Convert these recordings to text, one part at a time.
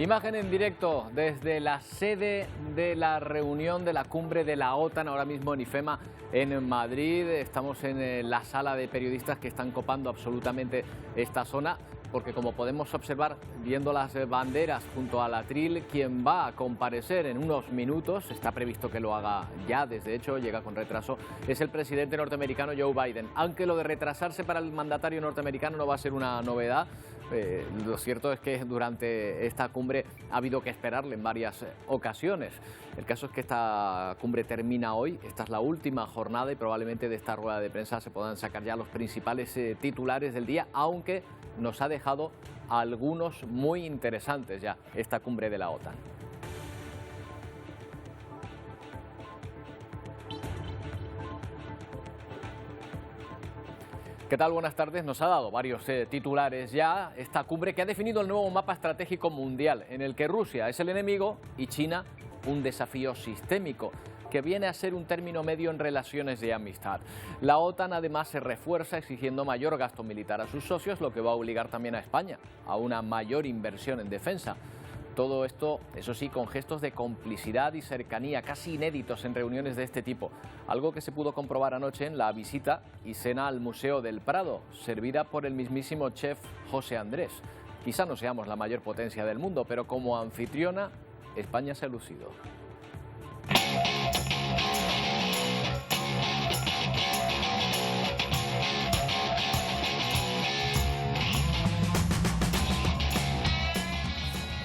Imagen en directo desde la sede de la reunión de la cumbre de la OTAN, ahora mismo en IFEMA, en Madrid. Estamos en la sala de periodistas que están copando absolutamente esta zona, porque como podemos observar, viendo las banderas junto al atril, quien va a comparecer en unos minutos, está previsto que lo haga ya, desde hecho llega con retraso, es el presidente norteamericano Joe Biden. Aunque lo de retrasarse para el mandatario norteamericano no va a ser una novedad, lo cierto es que durante esta cumbre ha habido que esperarle en varias ocasiones. El caso es que esta cumbre termina hoy, esta es la última jornada y probablemente de esta rueda de prensa se puedan sacar ya los principales titulares del día, aunque nos ha dejado algunos muy interesantes ya esta cumbre de la OTAN. ¿Qué tal? Buenas tardes. Nos ha dado varios titulares ya esta cumbre que ha definido el nuevo mapa estratégico mundial, en el que Rusia es el enemigo y China un desafío sistémico, que viene a ser un término medio en relaciones de amistad. La OTAN además se refuerza exigiendo mayor gasto militar a sus socios, lo que va a obligar también a España a una mayor inversión en defensa. Todo esto, eso sí, con gestos de complicidad y cercanía casi inéditos en reuniones de este tipo. Algo que se pudo comprobar anoche en la visita y cena al Museo del Prado, servida por el mismísimo chef José Andrés. Quizá no seamos la mayor potencia del mundo, pero como anfitriona, España se ha lucido.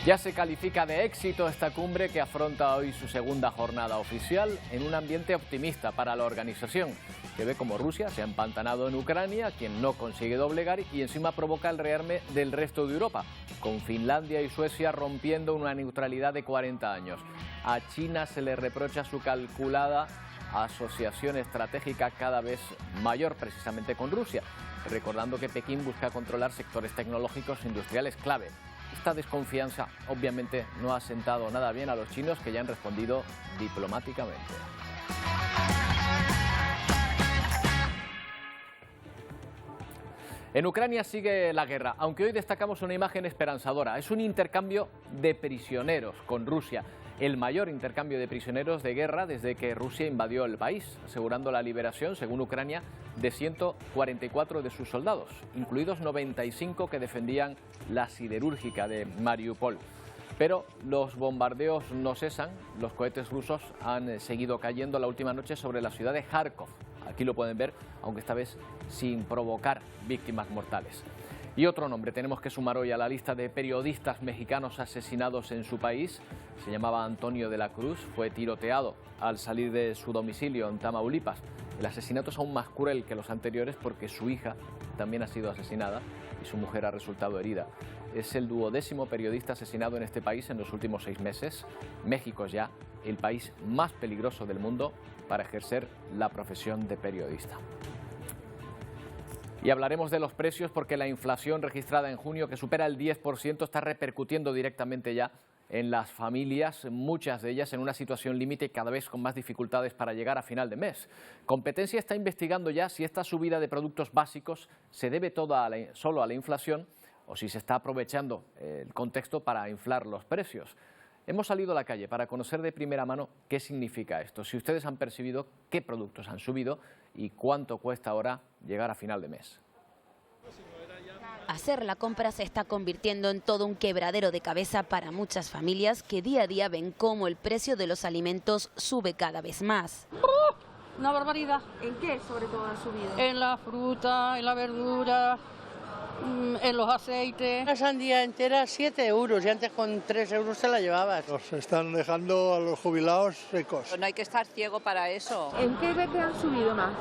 Ya se califica de éxito esta cumbre que afronta hoy su segunda jornada oficial en un ambiente optimista para la organización, que ve como Rusia se ha empantanado en Ucrania, quien no consigue doblegar y encima provoca el rearme del resto de Europa, con Finlandia y Suecia rompiendo una neutralidad de 40 años. A China se le reprocha su calculada asociación estratégica cada vez mayor precisamente con Rusia, recordando que Pekín busca controlar sectores tecnológicos e industriales clave. Esta desconfianza obviamente no ha sentado nada bien a los chinos, que ya han respondido diplomáticamente. En Ucrania sigue la guerra, aunque hoy destacamos una imagen esperanzadora. Es un intercambio de prisioneros con Rusia, el mayor intercambio de prisioneros de guerra desde que Rusia invadió el país, asegurando la liberación, según Ucrania, de 144 de sus soldados, incluidos 95 que defendían la siderúrgica de Mariupol. Pero los bombardeos no cesan, los cohetes rusos han seguido cayendo la última noche sobre la ciudad de Kharkov. Aquí lo pueden ver, aunque esta vez sin provocar víctimas mortales. Y otro nombre tenemos que sumar hoy a la lista de periodistas mexicanos asesinados en su país. Se llamaba Antonio de la Cruz, fue tiroteado al salir de su domicilio en Tamaulipas. El asesinato es aún más cruel que los anteriores porque su hija también ha sido asesinada y su mujer ha resultado herida. Es el 12º periodista asesinado en este país en los últimos 6 meses. México es ya el país más peligroso del mundo para ejercer la profesión de periodista. Y hablaremos de los precios porque la inflación registrada en junio, que supera el 10%, está repercutiendo directamente ya en las familias, muchas de ellas en una situación límite y cada vez con más dificultades para llegar a final de mes. Competencia está investigando ya si esta subida de productos básicos se debe solo a la inflación o si se está aprovechando el contexto para inflar los precios. Hemos salido a la calle para conocer de primera mano qué significa esto, si ustedes han percibido qué productos han subido y cuánto cuesta ahora llegar a final de mes. Hacer la compra se está convirtiendo en todo un quebradero de cabeza para muchas familias que día a día ven cómo el precio de los alimentos sube cada vez más. Una barbaridad. ¿En qué sobre todo han subido? En la fruta, en la verdura, en los aceites. Una sandía entera 7 euros y antes con 3 euros se la llevabas. Nos están dejando a los jubilados secos. No hay que estar ciego para eso. ¿En qué ve que han subido más?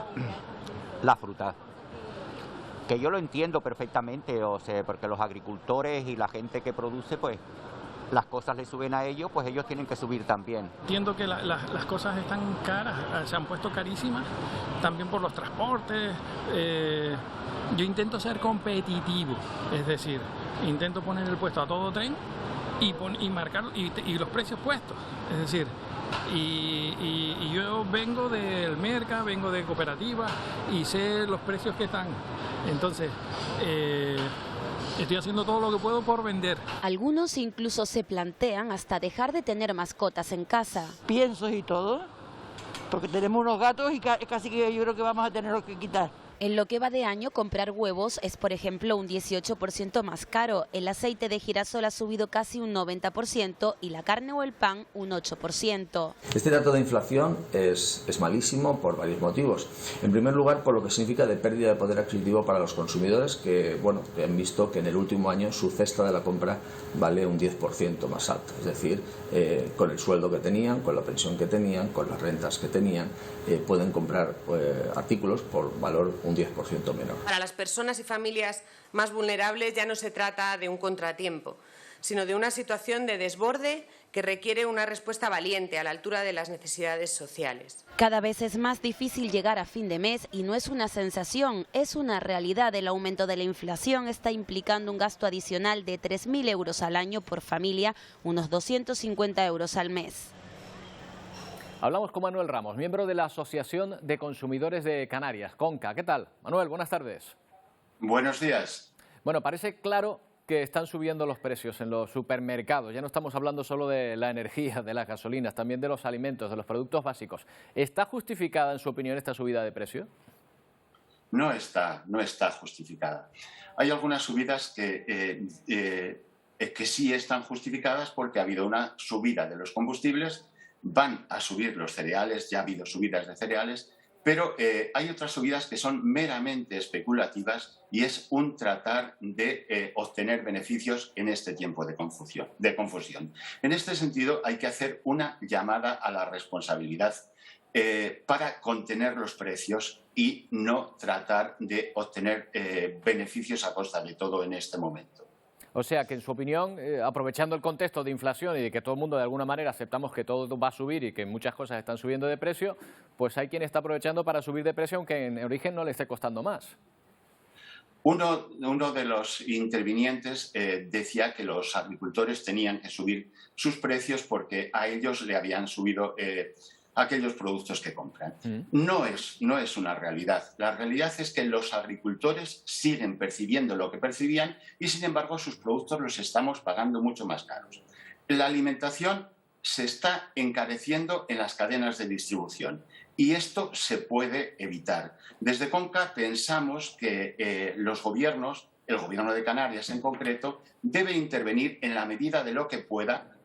La fruta, que yo lo entiendo perfectamente, o sea, porque los agricultores y la gente que produce, pues las cosas le suben a ellos, pues ellos tienen que subir también. Entiendo que las cosas están caras, se han puesto carísimas, también por los transportes. Yo intento ser competitivo, es decir, intento poner el puesto a todo tren y marcar y los precios puestos, es decir, y yo vengo del mercado, vengo de cooperativas y sé los precios que están. Entonces Estoy haciendo todo lo que puedo por vender. Algunos incluso se plantean hasta dejar de tener mascotas en casa. Piensos y todo, porque tenemos unos gatos y casi que yo creo que vamos a tenerlos que quitar. En lo que va de año, comprar huevos es, por ejemplo, un 18% más caro. El aceite de girasol ha subido casi un 90% y la carne o el pan un 8%. Este dato de inflación es malísimo por varios motivos. En primer lugar, por lo que significa de pérdida de poder adquisitivo para los consumidores que han visto que en el último año su cesta de la compra vale un 10% más alto. Es decir, con el sueldo que tenían, con la pensión que tenían, con las rentas que tenían, pueden comprar artículos por valor un 10% menor. Para las personas y familias más vulnerables ya no se trata de un contratiempo, sino de una situación de desborde que requiere una respuesta valiente a la altura de las necesidades sociales. Cada vez es más difícil llegar a fin de mes y no es una sensación, es una realidad. El aumento de la inflación está implicando un gasto adicional de 3.000 euros al año por familia, unos 250 euros al mes. Hablamos con Manuel Ramos, miembro de la Asociación de Consumidores de Canarias, CONCA. ¿Qué tal? Manuel, buenas tardes. Buenos días. Bueno, parece claro que están subiendo los precios en los supermercados. Ya no estamos hablando solo de la energía, de las gasolinas, también de los alimentos, de los productos básicos. ¿Está justificada, en su opinión, esta subida de precio? No está justificada. Hay algunas subidas que sí están justificadas porque ha habido una subida de los combustibles. Van a subir los cereales, ya ha habido subidas de cereales, pero hay otras subidas que son meramente especulativas y es un tratar de obtener beneficios en este tiempo de confusión. En este sentido, hay que hacer una llamada a la responsabilidad para contener los precios y no tratar de obtener beneficios a costa de todo en este momento. O sea que, en su opinión, aprovechando el contexto de inflación y de que todo el mundo de alguna manera aceptamos que todo va a subir y que muchas cosas están subiendo de precio, pues hay quien está aprovechando para subir de precio aunque en origen no le esté costando más. Uno de los intervinientes decía que los agricultores tenían que subir sus precios porque a ellos le habían subido aquellos productos que compran. No es una realidad. La realidad es que los agricultores siguen percibiendo lo que percibían y, sin embargo, sus productos los estamos pagando mucho más caros. La alimentación se está encareciendo en las cadenas de distribución y esto se puede evitar. Desde CONCA pensamos que los gobiernos, el Gobierno de Canarias en concreto, debe intervenir en la medida de lo que pueda,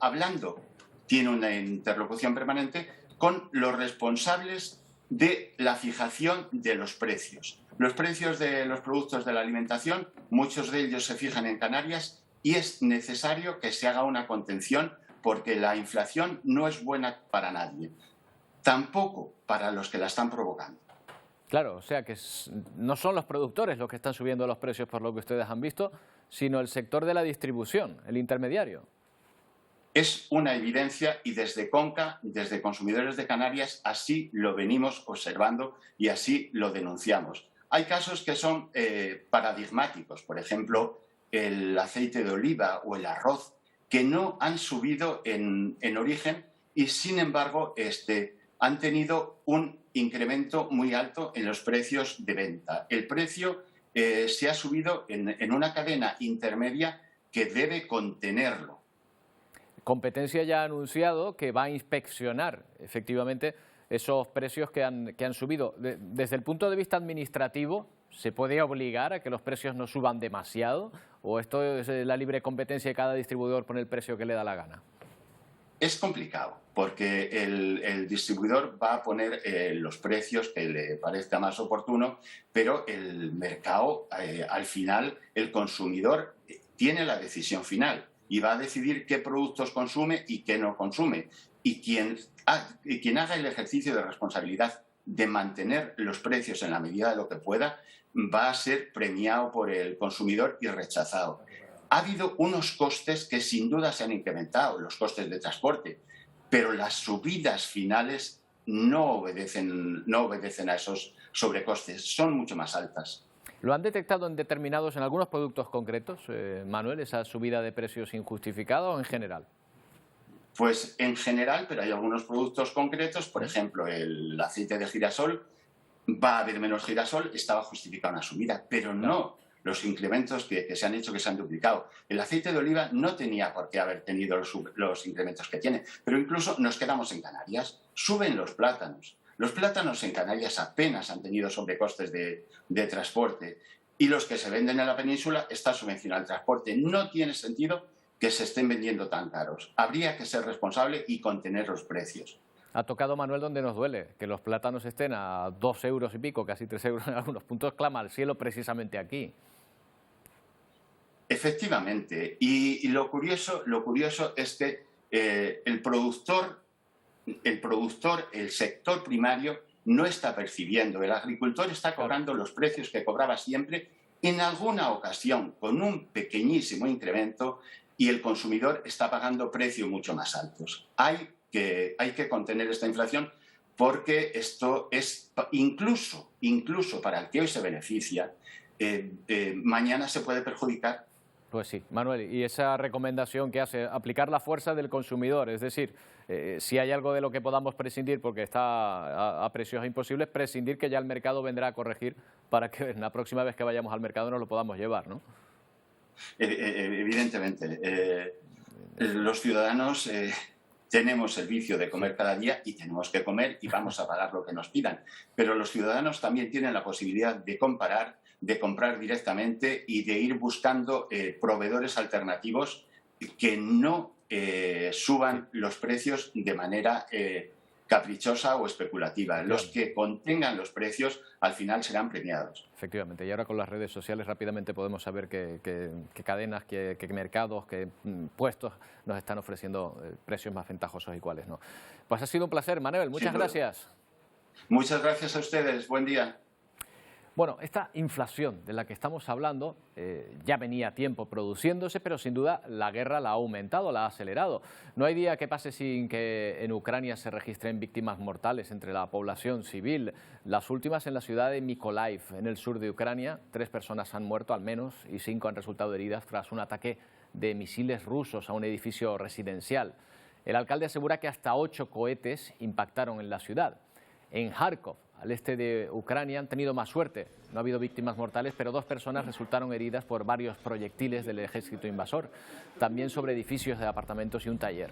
tiene una interlocución permanente con los responsables de la fijación de los precios. Los precios de los productos de la alimentación, muchos de ellos se fijan en Canarias y es necesario que se haga una contención porque la inflación no es buena para nadie, tampoco para los que la están provocando. Claro, o sea que no son los productores los que están subiendo los precios por lo que ustedes han visto, sino el sector de la distribución, el intermediario. Es una evidencia y desde CONCA, desde Consumidores de Canarias, así lo venimos observando y así lo denunciamos. Hay casos que son paradigmáticos, por ejemplo, el aceite de oliva o el arroz, que no han subido en origen y, sin embargo, han tenido un incremento muy alto en los precios de venta. El precio se ha subido en una cadena intermedia que debe contenerlo. Competencia ya ha anunciado que va a inspeccionar efectivamente esos precios que han subido. Desde el punto de vista administrativo, ¿se puede obligar a que los precios no suban demasiado? ¿O esto es la libre competencia y cada distribuidor pone el precio que le da la gana? Es complicado, porque el distribuidor va a poner los precios que le parezca más oportuno, pero el mercado, al final, el consumidor tiene la decisión final y va a decidir qué productos consume y qué no consume. Y quien haga el ejercicio de responsabilidad de mantener los precios en la medida de lo que pueda, va a ser premiado por el consumidor y rechazado. Ha habido unos costes que sin duda se han incrementado, los costes de transporte, pero las subidas finales no obedecen a esos sobrecostes, son mucho más altas. ¿Lo han detectado en algunos productos concretos, Manuel, esa subida de precios injustificada o en general? Pues en general, pero hay algunos productos concretos, por ejemplo, el aceite de girasol, va a haber menos girasol, estaba justificada una subida, pero no los incrementos que se han hecho, que se han duplicado. El aceite de oliva no tenía por qué haber tenido los incrementos que tiene, pero incluso nos quedamos en Canarias. Suben los plátanos. Los plátanos en Canarias apenas han tenido sobrecostes de transporte, y los que se venden en la península está subvencionado el transporte. No tiene sentido que se estén vendiendo tan caros. Habría que ser responsable y contener los precios. Ha tocado, Manuel, donde nos duele, que los plátanos estén a 2 euros y pico, casi 3 euros en algunos puntos, clama al cielo precisamente aquí. Efectivamente, y lo curioso es que el sector primario no está percibiendo, el agricultor está cobrando los precios que cobraba siempre, en alguna ocasión con un pequeñísimo incremento, y el consumidor está pagando precios mucho más altos. Hay que contener esta inflación, porque esto es incluso para el que hoy se beneficia, mañana se puede perjudicar. Pues sí, Manuel, y esa recomendación que hace, aplicar la fuerza del consumidor, es decir, si hay algo de lo que podamos prescindir porque está a precios imposibles, prescindir, que ya el mercado vendrá a corregir para que la próxima vez que vayamos al mercado nos lo podamos llevar, ¿no? Evidentemente, los ciudadanos tenemos el vicio de comer cada día y tenemos que comer y vamos a pagar lo que nos pidan, pero los ciudadanos también tienen la posibilidad de comparar, de comprar directamente y de ir buscando proveedores alternativos que no suban los precios de manera caprichosa o especulativa. Los que contengan los precios al final serán premiados. Efectivamente, y ahora con las redes sociales rápidamente podemos saber qué cadenas, qué mercados, qué puestos nos están ofreciendo precios más ventajosos y cuáles no. Pues ha sido un placer, Manuel, muchas gracias. Muchas gracias a ustedes, buen día. Bueno, esta inflación de la que estamos hablando ya venía a tiempo produciéndose, pero sin duda la guerra la ha aumentado, la ha acelerado. No hay día que pase sin que en Ucrania se registren víctimas mortales entre la población civil. Las últimas en la ciudad de Mykolaiv, en el sur de Ucrania. 3 personas han muerto al menos y 5 han resultado heridas tras un ataque de misiles rusos a un edificio residencial. El alcalde asegura que hasta 8 cohetes impactaron en la ciudad. En Kharkov, al este de Ucrania, han tenido más suerte. No ha habido víctimas mortales, pero 2 personas resultaron heridas por varios proyectiles del ejército invasor. También sobre edificios de apartamentos y un taller.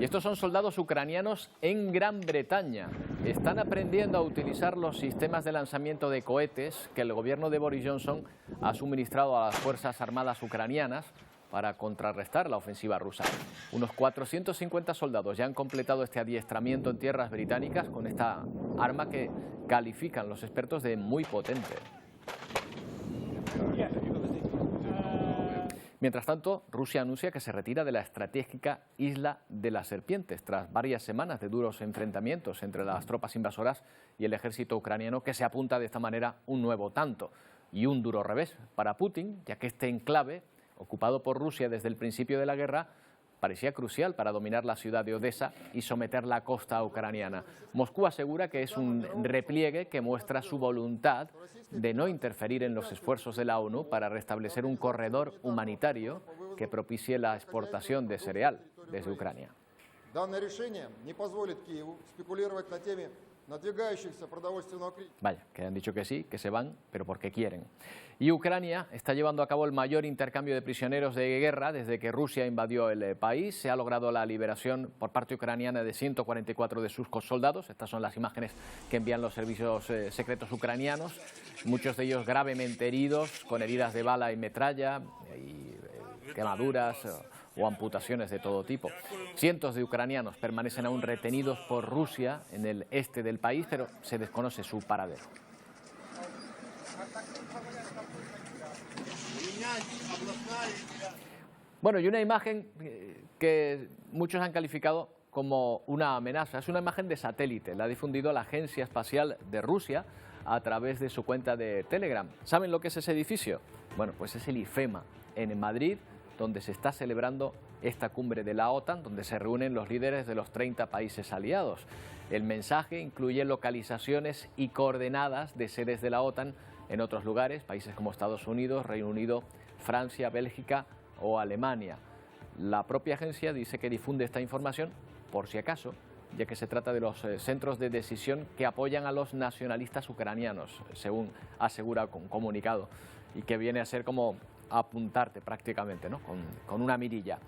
Y estos son soldados ucranianos en Gran Bretaña. Están aprendiendo a utilizar los sistemas de lanzamiento de cohetes que el gobierno de Boris Johnson ha suministrado a las Fuerzas Armadas ucranianas para contrarrestar la ofensiva rusa. Unos 450 soldados ya han completado este adiestramiento en tierras británicas con esta arma que califican los expertos de muy potente. Mientras tanto, Rusia anuncia que se retira de la estratégica Isla de las Serpientes tras varias semanas de duros enfrentamientos entre las tropas invasoras y el ejército ucraniano, que se apunta de esta manera un nuevo tanto y un duro revés para Putin, ya que este enclave, ocupado por Rusia desde el principio de la guerra, parecía crucial para dominar la ciudad de Odessa y someter la costa ucraniana. Moscú asegura que es un repliegue que muestra su voluntad de no interferir en los esfuerzos de la ONU para restablecer un corredor humanitario que propicie la exportación de cereal desde Ucrania. Vaya, que han dicho que sí, que se van, pero porque quieren. Y Ucrania está llevando a cabo el mayor intercambio de prisioneros de guerra desde que Rusia invadió el país. Se ha logrado la liberación por parte ucraniana de 144 de sus soldados. Estas son las imágenes que envían los servicios secretos ucranianos. Muchos de ellos gravemente heridos, con heridas de bala y metralla, y quemaduras o amputaciones de todo tipo. Cientos de ucranianos permanecen aún retenidos por Rusia en el este del país, pero se desconoce su paradero. Bueno, y una imagen que muchos han calificado como una amenaza. Es una imagen de satélite. La ha difundido la Agencia Espacial de Rusia a través de su cuenta de Telegram. ¿Saben lo que es ese edificio? Bueno, pues es el IFEMA, en Madrid, donde se está celebrando esta cumbre de la OTAN, donde se reúnen los líderes de los 30 países aliados. El mensaje incluye localizaciones y coordenadas de sedes de la OTAN en otros lugares, países como Estados Unidos, Reino Unido, Francia, Bélgica o Alemania. La propia agencia dice que difunde esta información por si acaso ya que se trata de los centros de decisión que apoyan a los nacionalistas ucranianos, según asegura un comunicado, y que viene a ser como apuntarte prácticamente, ¿no? con una mirilla.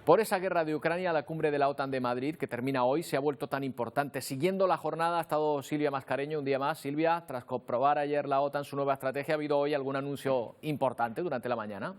Por esa guerra de Ucrania, la cumbre de la OTAN de Madrid, que termina hoy, se ha vuelto tan importante. Siguiendo la jornada ha estado Silvia Mascareño un día más. Silvia, tras comprobar ayer la OTAN su nueva estrategia, ¿ha habido hoy algún anuncio importante durante la mañana?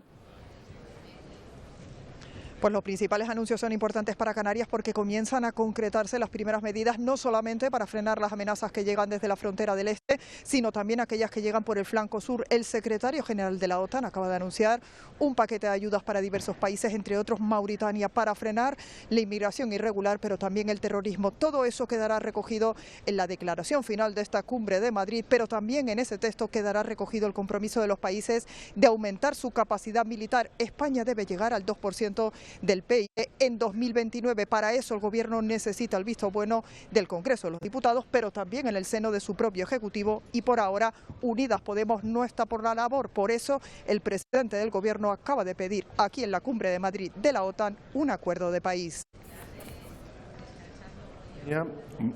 Pues los principales anuncios son importantes para Canarias porque comienzan a concretarse las primeras medidas, no solamente para frenar las amenazas que llegan desde la frontera del este, sino también aquellas que llegan por el flanco sur. El secretario general de la OTAN acaba de anunciar un paquete de ayudas para diversos países, entre otros Mauritania, para frenar la inmigración irregular, pero también el terrorismo. Todo eso quedará recogido en la declaración final de esta cumbre de Madrid, pero también en ese texto quedará recogido el compromiso de los países de aumentar su capacidad militar. España debe llegar al 2% del PIB en 2029. Para eso el Gobierno necesita el visto bueno del Congreso de los Diputados, pero también en el seno de su propio Ejecutivo, y por ahora Unidas Podemos no está por la labor. Por eso el presidente del Gobierno acaba de pedir aquí en la Cumbre de Madrid de la OTAN un acuerdo de país.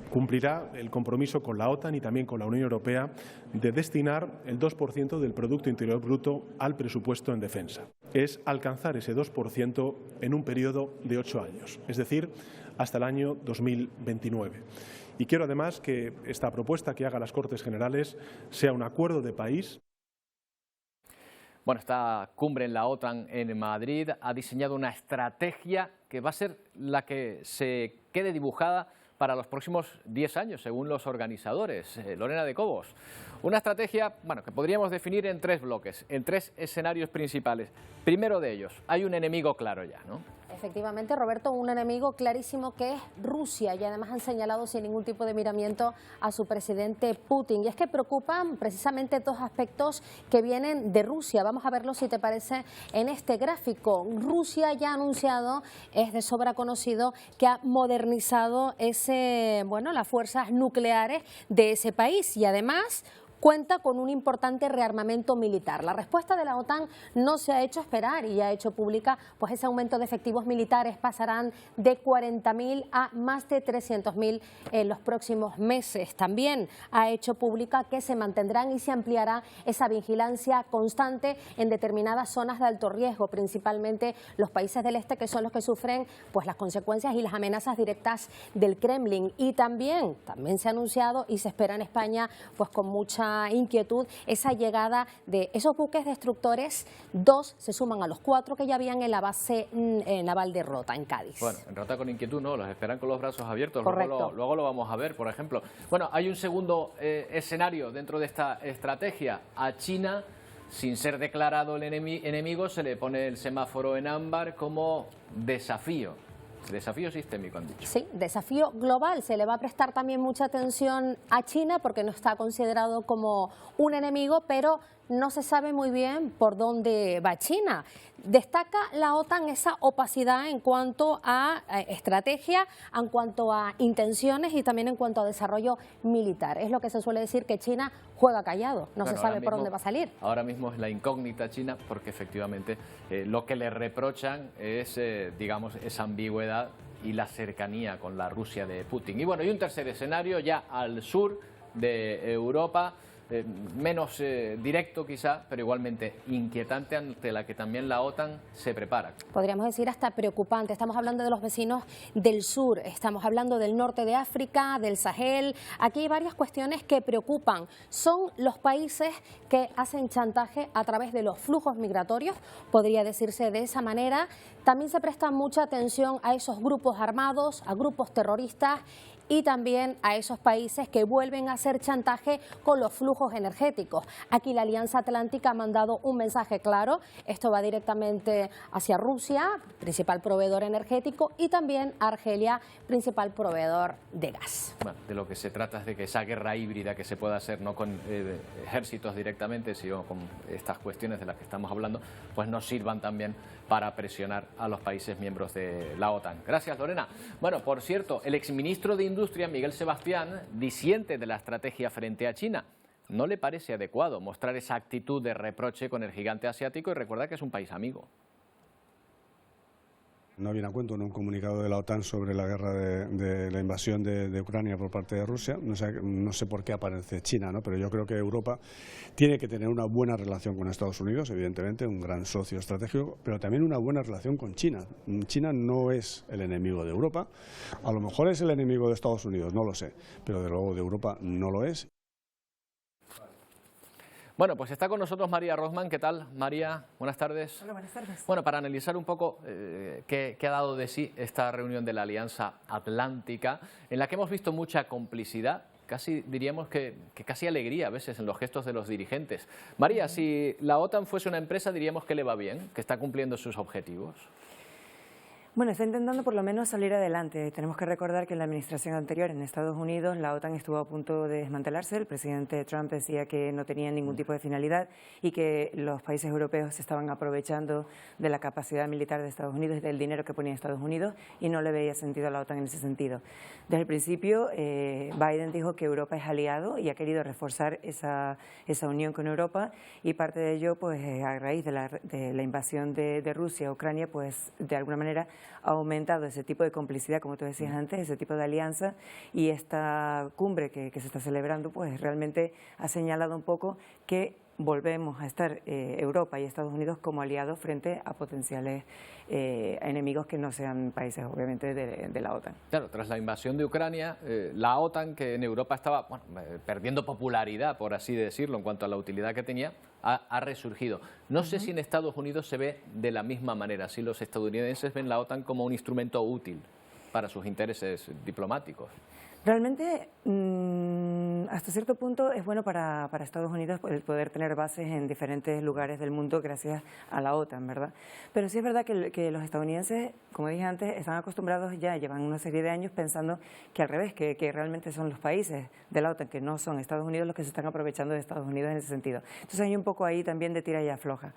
Cumplirá el compromiso con la OTAN y también con la Unión Europea de destinar el 2% del Producto Interior Bruto al presupuesto en defensa. Es alcanzar ese 2% en un periodo de 8 años, es decir, hasta el año 2029. Y quiero además que esta propuesta que haga las Cortes Generales sea un acuerdo de país. Bueno, esta cumbre en la OTAN en Madrid ha diseñado una estrategia que va a ser la que se quede dibujada para los próximos 10 años, según los organizadores. Lorena de Cobos, una estrategia que podríamos definir en 3 bloques, en 3 escenarios principales. Primero de ellos, hay un enemigo claro ya, ¿no? Efectivamente, Roberto, un enemigo clarísimo que es Rusia, y además han señalado sin ningún tipo de miramiento a su presidente Putin. Y es que preocupan precisamente 2 aspectos que vienen de Rusia. Vamos a verlo, si te parece, en este gráfico. Rusia ya ha anunciado, es de sobra conocido, que ha modernizado las fuerzas nucleares de ese país, y además cuenta con un importante rearmamento militar. La respuesta de la OTAN no se ha hecho esperar y ya ha hecho pública pues ese aumento de efectivos militares. Pasarán de 40.000 a más de 300.000 en los próximos meses. También ha hecho pública que se mantendrán y se ampliará esa vigilancia constante en determinadas zonas de alto riesgo, principalmente los países del este, que son los que sufren pues las consecuencias y las amenazas directas del Kremlin. Y también se ha anunciado y se espera en España pues con mucha inquietud esa llegada de esos buques destructores. 2 se suman a los 4 que ya habían en la base naval de Rota, en Cádiz. Bueno, en Rota con inquietud no, los esperan con los brazos abiertos. Correcto. Luego lo vamos a ver, por ejemplo. Bueno, hay un segundo escenario dentro de esta estrategia. A China, sin ser declarado el enemigo, se le pone el semáforo en ámbar como desafío. Desafío sistémico, han dicho. Sí, desafío global. Se le va a prestar también mucha atención a China porque no está considerado como un enemigo, pero no se sabe muy bien por dónde va China. Destaca la OTAN esa opacidad en cuanto a estrategia, en cuanto a intenciones y también en cuanto a desarrollo militar. Es lo que se suele decir, que China juega callado, no se sabe por dónde va a salir. Ahora mismo es la incógnita China, porque efectivamente lo que le reprochan es, digamos, esa ambigüedad y la cercanía con la Rusia de Putin. Y bueno, y un tercer escenario ya al sur de Europa, menos directo quizá, pero igualmente inquietante, ante la que también la OTAN se prepara. Podríamos decir hasta preocupante. Estamos hablando de los vecinos del sur, estamos hablando del norte de África, del Sahel. Aquí hay varias cuestiones que preocupan. Son los países que hacen chantaje a través de los flujos migratorios, podría decirse de esa manera. También se presta mucha atención a esos grupos armados, a grupos terroristas, y también a esos países que vuelven a hacer chantaje con los flujos energéticos. Aquí la Alianza Atlántica ha mandado un mensaje claro. Esto va directamente hacia Rusia, principal proveedor energético, y también a Argelia, principal proveedor de gas. Bueno, de lo que se trata es de que esa guerra híbrida que se pueda hacer, no con ejércitos directamente, sino con estas cuestiones de las que estamos hablando, pues nos sirvan también para presionar a los países miembros de la OTAN. Gracias, Lorena. Bueno, por cierto, el exministro de Industria, Miguel Sebastián, disiente de la estrategia frente a China. No le parece adecuado mostrar esa actitud de reproche con el gigante asiático, y recuerda que es un país amigo. No viene a cuento en un comunicado de la OTAN sobre la guerra de la invasión de Ucrania por parte de Rusia. No sé por qué aparece China, ¿no? Pero yo creo que Europa tiene que tener una buena relación con Estados Unidos, evidentemente, un gran socio estratégico, pero también una buena relación con China. China no es el enemigo de Europa, a lo mejor es el enemigo de Estados Unidos, no lo sé, pero de luego de Europa no lo es. Bueno, pues está con nosotros María Rothman. ¿Qué tal, María? Buenas tardes. Hola, buenas tardes. Bueno, para analizar un poco qué ha dado de sí esta reunión de la Alianza Atlántica, en la que hemos visto mucha complicidad, casi diríamos que casi alegría a veces en los gestos de los dirigentes. María, si la OTAN fuese una empresa, diríamos que le va bien, que está cumpliendo sus objetivos. Bueno, está intentando por lo menos salir adelante. Tenemos que recordar que en la administración anterior en Estados Unidos la OTAN estuvo a punto de desmantelarse. El presidente Trump decía que no tenía ningún tipo de finalidad y que los países europeos se estaban aprovechando de la capacidad militar de Estados Unidos y del dinero que ponía Estados Unidos y no le veía sentido a la OTAN en ese sentido. Desde el principio Biden dijo que Europa es aliado y ha querido reforzar esa unión con Europa y parte de ello pues a raíz de la invasión de Rusia a Ucrania pues de alguna manera ha aumentado ese tipo de complicidad, como tú decías antes, ese tipo de alianza y esta cumbre que se está celebrando pues realmente ha señalado un poco que volvemos a estar Europa y Estados Unidos como aliados frente a potenciales enemigos que no sean países obviamente de la OTAN. Claro, tras la invasión de Ucrania, la OTAN, que en Europa estaba perdiendo popularidad, por así decirlo, en cuanto a la utilidad que tenía, ha resurgido. No sé si en Estados Unidos se ve de la misma manera, si los estadounidenses ven la OTAN como un instrumento útil para sus intereses diplomáticos. Realmente, hasta cierto punto es bueno para Estados Unidos el poder tener bases en diferentes lugares del mundo gracias a la OTAN, ¿verdad? Pero sí es verdad que los estadounidenses, como dije antes, están acostumbrados ya, llevan una serie de años pensando que al revés, que realmente son los países de la OTAN, que no son Estados Unidos los que se están aprovechando de Estados Unidos en ese sentido. Entonces hay un poco ahí también de tira y afloja.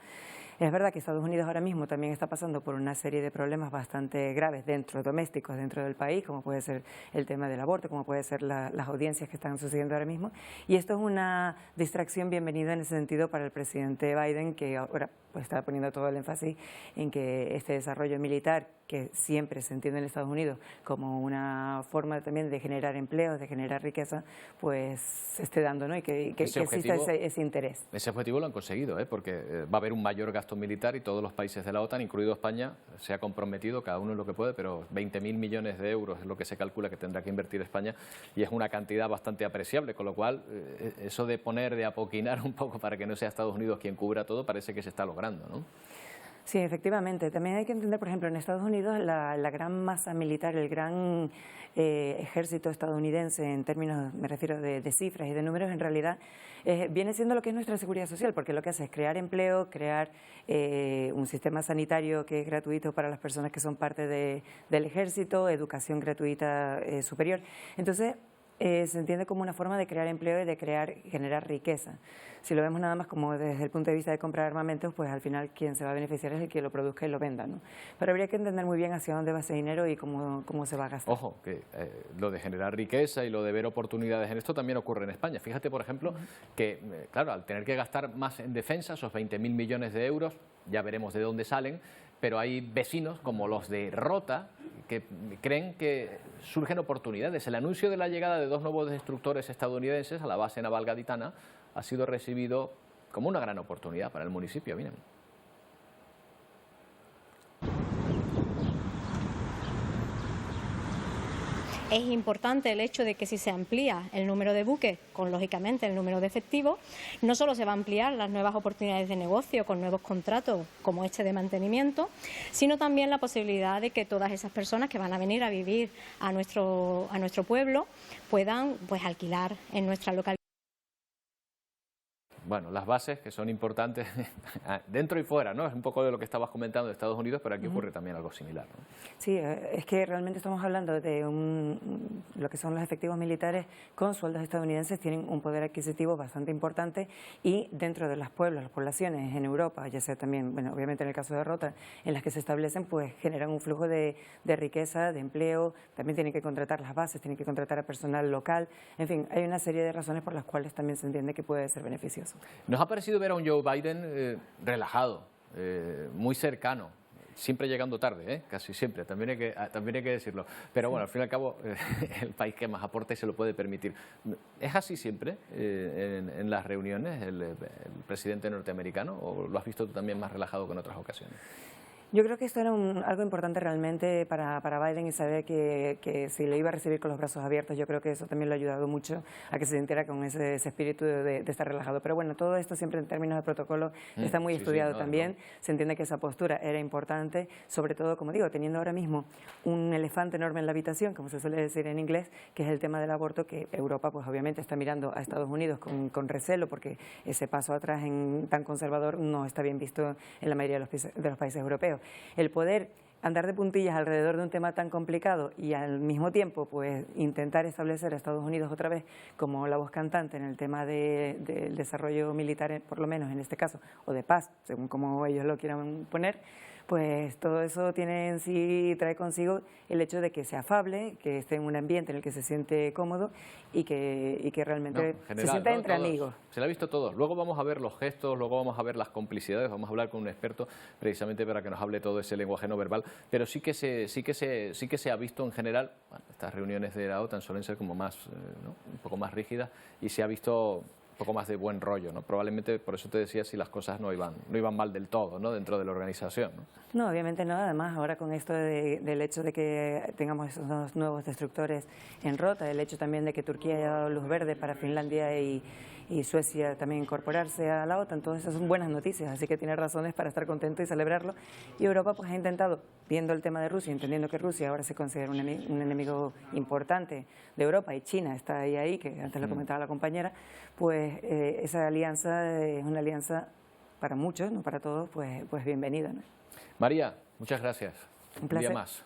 Es verdad que Estados Unidos ahora mismo también está pasando por una serie de problemas bastante graves domésticos dentro del país, como puede ser el tema del aborto, como puede ser las audiencias que están sucediendo ahora mismo. Y esto es una distracción bienvenida en ese sentido para el presidente Biden, que ahora pues está poniendo todo el énfasis en que este desarrollo militar, que siempre se entiende en Estados Unidos como una forma también de generar empleos, de generar riqueza, pues se esté dando, ¿no? Y que exista ese interés. Ese objetivo lo han conseguido, porque va a haber un mayor gasto militar y todos los países de la OTAN, incluido España, se ha comprometido, cada uno en lo que puede, pero 20.000 millones de euros es lo que se calcula que tendrá que invertir España y es una cantidad bastante apreciable, con lo cual eso de apoquinar un poco para que no sea Estados Unidos quien cubra todo, parece que se está logrando, ¿no? Sí, efectivamente. También hay que entender, por ejemplo, en Estados Unidos la gran masa militar, el gran ejército estadounidense, en términos, me refiero de cifras y de números, en realidad viene siendo lo que es nuestra seguridad social, porque lo que hace es crear empleo, crear un sistema sanitario que es gratuito para las personas que son parte del ejército, educación gratuita superior. Entonces, se entiende como una forma de crear empleo y de generar riqueza. Si lo vemos nada más como desde el punto de vista de comprar armamentos, pues al final quien se va a beneficiar es el que lo produzca y lo venda, ¿no? Pero habría que entender muy bien hacia dónde va ese dinero y cómo se va a gastar. Ojo, que lo de generar riqueza y lo de ver oportunidades en esto también ocurre en España. Fíjate, por ejemplo, que, claro, al tener que gastar más en defensa, esos 20.000 millones de euros, ya veremos de dónde salen, pero hay vecinos como los de Rota que creen que surgen oportunidades. El anuncio de la llegada de 2 nuevos destructores estadounidenses a la base naval gaditana ha sido recibido como una gran oportunidad para el municipio. Miren. Es importante el hecho de que si se amplía el número de buques, con lógicamente el número de efectivos, no solo se va a ampliar las nuevas oportunidades de negocio con nuevos contratos como este de mantenimiento, sino también la posibilidad de que todas esas personas que van a venir a vivir a nuestro pueblo puedan pues alquilar en nuestra localidad. Bueno, las bases que son importantes dentro y fuera, ¿no? Es un poco de lo que estabas comentando de Estados Unidos, pero aquí ocurre también algo similar, ¿no? Sí, es que realmente estamos hablando de lo que son los efectivos militares con sueldos estadounidenses, tienen un poder adquisitivo bastante importante y dentro de los pueblos, las poblaciones en Europa, ya sea también, bueno, obviamente en el caso de Rota, en las que se establecen, pues generan un flujo de riqueza, de empleo, también tienen que contratar las bases, tienen que contratar a personal local, en fin, hay una serie de razones por las cuales también se entiende que puede ser beneficioso. Nos ha parecido ver a un Joe Biden relajado, muy cercano. siempre llegando tarde, casi siempre, también hay que decirlo. Pero bueno, al fin y al cabo, el país que más aporta y se lo puede permitir. ¿Es así siempre en las reuniones el presidente norteamericano o lo has visto tú también más relajado que en otras ocasiones? Yo creo que esto era algo importante realmente para Biden y saber que si lo iba a recibir con los brazos abiertos, yo creo que eso también lo ha ayudado mucho a que se sintiera con ese espíritu de estar relajado. Pero bueno, todo esto siempre en términos de protocolo está muy estudiado también. Se entiende que esa postura era importante, sobre todo, como digo, teniendo ahora mismo un elefante enorme en la habitación, como se suele decir en inglés, que es el tema del aborto, que Europa pues obviamente está mirando a Estados Unidos con recelo, porque ese paso atrás tan conservador no está bien visto en la mayoría de los países europeos. El poder andar de puntillas alrededor de un tema tan complicado y al mismo tiempo pues intentar establecer a Estados Unidos otra vez como la voz cantante en el tema del desarrollo militar, por lo menos en este caso, o de paz, según como ellos lo quieran poner, pues todo eso trae consigo el hecho de que sea afable, que esté en un ambiente en el que se siente cómodo y que realmente se sienta entre amigos. Se lo ha visto todo. Luego vamos a ver los gestos, luego vamos a ver las complicidades, vamos a hablar con un experto precisamente para que nos hable todo ese lenguaje no verbal, pero sí que se ha visto en general, bueno, estas reuniones de la OTAN suelen ser como más, un poco más rígidas y se ha visto un poco más de buen rollo, ¿no? Probablemente por eso te decía si las cosas no iban mal del todo, ¿no? Dentro de la organización, ¿no? No, obviamente no. Además, ahora con esto del hecho de que tengamos esos nuevos destructores en rota, el hecho también de que Turquía haya dado luz verde para Finlandia y Suecia también incorporarse a la OTAN, todas esas son buenas noticias, así que tiene razones para estar contento y celebrarlo. Y Europa pues ha intentado, viendo el tema de Rusia, entendiendo que Rusia ahora se considera un enemigo importante de Europa y China está ahí, que antes lo comentaba la compañera, pues esa alianza es una alianza para muchos, no para todos, pues bienvenida, ¿no? María, muchas gracias. Un placer. Día más.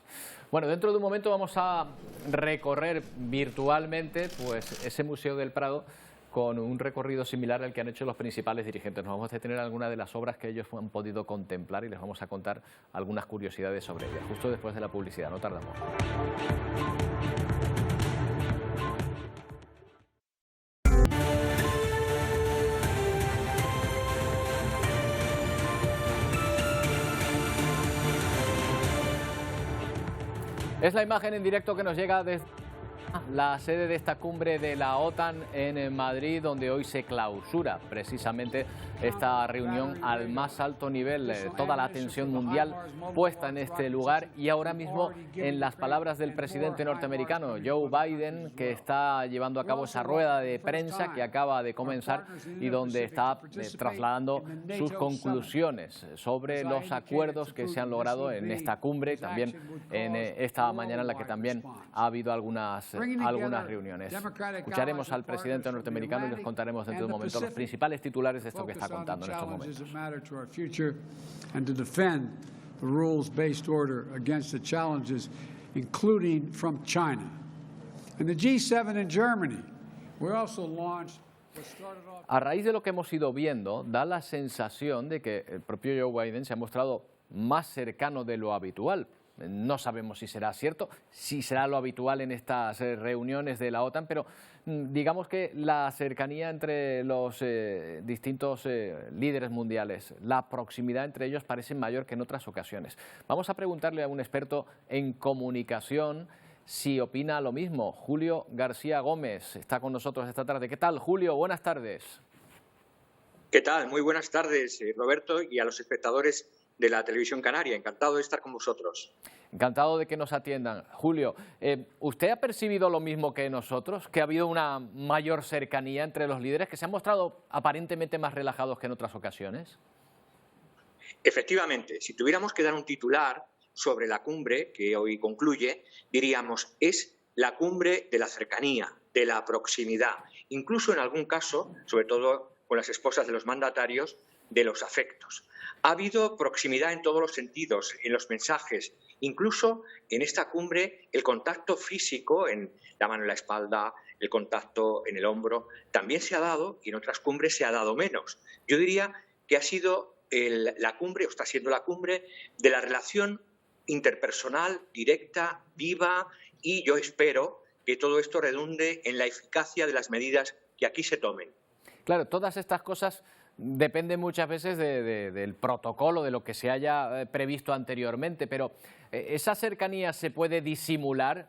Bueno, dentro de un momento vamos a recorrer virtualmente pues ese Museo del Prado con un recorrido similar al que han hecho los principales dirigentes. Nos vamos a detener algunas de las obras que ellos han podido contemplar y les vamos a contar algunas curiosidades sobre ellas, justo después de la publicidad, no tardamos. Es la imagen en directo que nos llega desde la sede de esta cumbre de la OTAN en Madrid, donde hoy se clausura precisamente esta reunión al más alto nivel. Toda la atención mundial puesta en este lugar y ahora mismo en las palabras del presidente norteamericano Joe Biden, que está llevando a cabo esa rueda de prensa que acaba de comenzar y donde está trasladando sus conclusiones sobre los acuerdos que se han logrado en esta cumbre y también en esta mañana en la que también ha habido algunas reuniones. Escucharemos al presidente norteamericano y les contaremos dentro de un momento los principales titulares de esto que está contando en estos momentos. A raíz de lo que hemos ido viendo, da la sensación de que el propio Joe Biden se ha mostrado más cercano de lo habitual. No sabemos si será cierto, si será lo habitual en estas reuniones de la OTAN, pero digamos que la cercanía entre los distintos líderes mundiales, la proximidad entre ellos parece mayor que en otras ocasiones. Vamos a preguntarle a un experto en comunicación si opina lo mismo. Julio García Gómez está con nosotros esta tarde. ¿Qué tal, Julio? Buenas tardes. ¿Qué tal? Muy buenas tardes, Roberto, y a los espectadores de la Televisión Canaria. Encantado de estar con vosotros. Encantado de que nos atiendan. Julio, ¿usted ha percibido lo mismo que nosotros? ¿Que ha habido una mayor cercanía entre los líderes, que se han mostrado aparentemente más relajados que en otras ocasiones? Efectivamente, si tuviéramos que dar un titular sobre la cumbre que hoy concluye, diríamos, es la cumbre de la cercanía, de la proximidad, incluso en algún caso, sobre todo con las esposas de los mandatarios, de los afectos. Ha habido proximidad en todos los sentidos, en los mensajes, incluso en esta cumbre el contacto físico en la mano en la espalda, el contacto en el hombro, también se ha dado y en otras cumbres se ha dado menos. Yo diría que ha sido la cumbre, o está siendo la cumbre, de la relación interpersonal, directa, viva, y yo espero que todo esto redunde en la eficacia de las medidas que aquí se tomen. Claro, todas estas cosas depende muchas veces del protocolo, de lo que se haya previsto anteriormente, pero ¿esa cercanía se puede disimular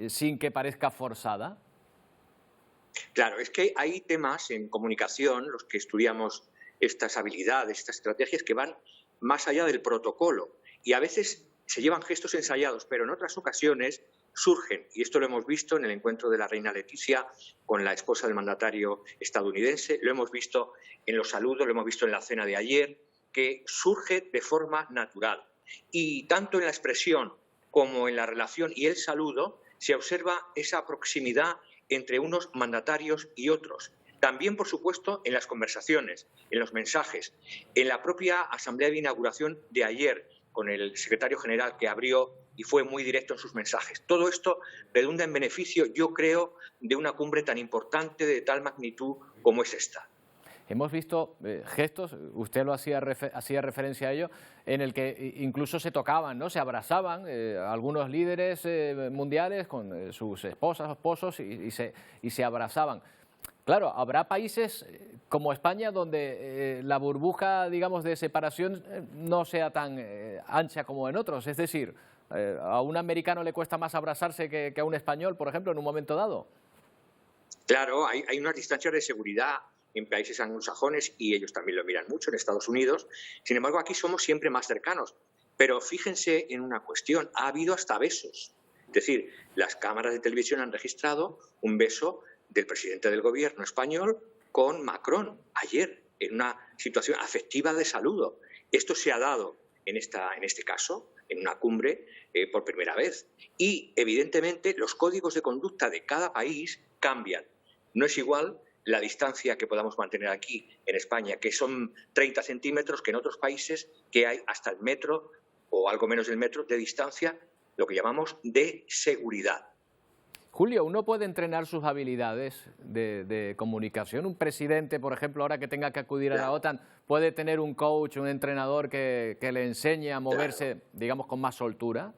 sin que parezca forzada? Claro, es que hay temas en comunicación, los que estudiamos estas habilidades, estas estrategias, que van más allá del protocolo y a veces se llevan gestos ensayados, pero en otras ocasiones surgen, y esto lo hemos visto en el encuentro de la reina Leticia con la esposa del mandatario estadounidense, lo hemos visto en los saludos, lo hemos visto en la cena de ayer, que surge de forma natural. Y tanto en la expresión como en la relación y el saludo se observa esa proximidad entre unos mandatarios y otros. También, por supuesto, en las conversaciones, en los mensajes, en la propia asamblea de inauguración de ayer, con el secretario general que abrió y fue muy directo en sus mensajes. Todo esto redunda en beneficio, yo creo, de una cumbre tan importante, de tal magnitud como es esta. Hemos visto gestos, usted lo hacía referencia a ello, en el que incluso se tocaban, ¿no? Se abrazaban algunos líderes mundiales con sus esposas o esposos y se abrazaban. Claro, habrá países como España donde la burbuja, digamos, de separación no sea tan ancha como en otros. Es decir, a un americano le cuesta más abrazarse que a un español, por ejemplo, en un momento dado. Claro, hay unas distancias de seguridad en países anglosajones y ellos también lo miran mucho, en Estados Unidos. Sin embargo, aquí somos siempre más cercanos. Pero fíjense en una cuestión, ha habido hasta besos. Es decir, las cámaras de televisión han registrado un beso del presidente del gobierno español con Macron ayer, en una situación afectiva de saludo. Esto se ha dado en este caso, en una cumbre, por primera vez. Y, evidentemente, los códigos de conducta de cada país cambian. No es igual la distancia que podamos mantener aquí en España, que son 30 centímetros, que en otros países que hay hasta el metro o algo menos del metro de distancia, lo que llamamos de seguridad. Julio, ¿uno puede entrenar sus habilidades de comunicación? Un presidente, por ejemplo, ahora que tenga que acudir a la OTAN, ¿puede tener un coach, un entrenador que le enseñe a moverse, digamos, con más soltura?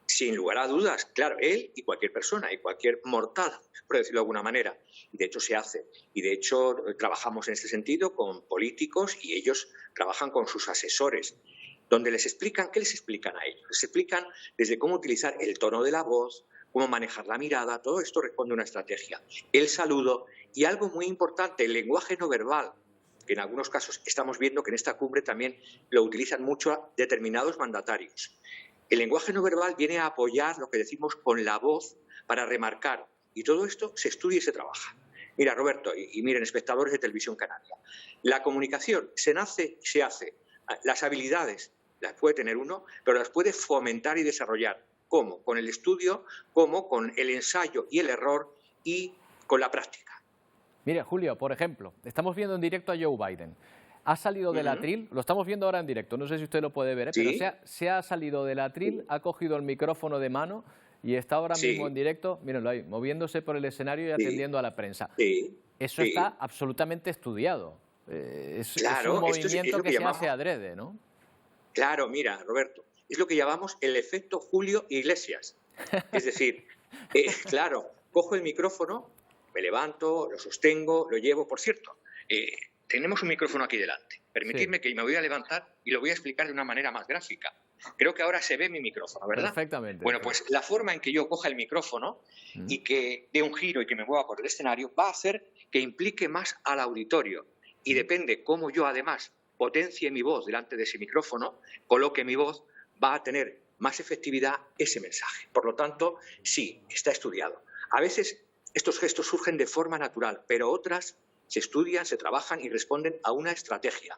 Sin lugar a dudas, claro, él y cualquier persona, y cualquier mortal, por decirlo de alguna manera. Y de hecho se hace. Y de hecho trabajamos en este sentido con políticos y ellos trabajan con sus asesores, donde les explican, ¿qué les explican a ellos? Les explican desde cómo utilizar el tono de la voz, cómo manejar la mirada, todo esto responde a una estrategia. El saludo y algo muy importante, el lenguaje no verbal, que en algunos casos estamos viendo que en esta cumbre también lo utilizan mucho determinados mandatarios. El lenguaje no verbal viene a apoyar lo que decimos con la voz para remarcar, y todo esto se estudia y se trabaja. Mira, Roberto, y miren, espectadores de Televisión Canaria, la comunicación se nace y se hace. Las habilidades las puede tener uno, pero las puede fomentar y desarrollar. ¿Cómo? Con el estudio, como con el ensayo y el error y con la práctica. Mira, Julio, por ejemplo, estamos viendo en directo a Joe Biden. Ha salido del atril, lo estamos viendo ahora en directo, no sé si usted lo puede ver, ¿Sí? pero se ha salido del atril, ha cogido el micrófono de mano y está ahora mismo en directo, mírenlo ahí, moviéndose por el escenario y atendiendo a la prensa. Eso está absolutamente estudiado. Es un movimiento que se hace adrede, ¿no? Claro, mira, Roberto, es lo que llamamos el efecto Julio Iglesias. Es decir, claro, cojo el micrófono, me levanto, lo sostengo, lo llevo. Por cierto, tenemos un micrófono aquí delante. Permitidme que me voy a levantar y lo voy a explicar de una manera más gráfica. Creo que ahora se ve mi micrófono, ¿verdad? Perfectamente. Bueno, pues la forma en que yo coja el micrófono y que dé un giro y que me mueva por el escenario va a hacer que implique más al auditorio. Y depende cómo yo, además, potencie mi voz delante de ese micrófono, coloque mi voz, va a tener más efectividad ese mensaje. Por lo tanto, sí, está estudiado. A veces estos gestos surgen de forma natural, pero otras se estudian, se trabajan y responden a una estrategia.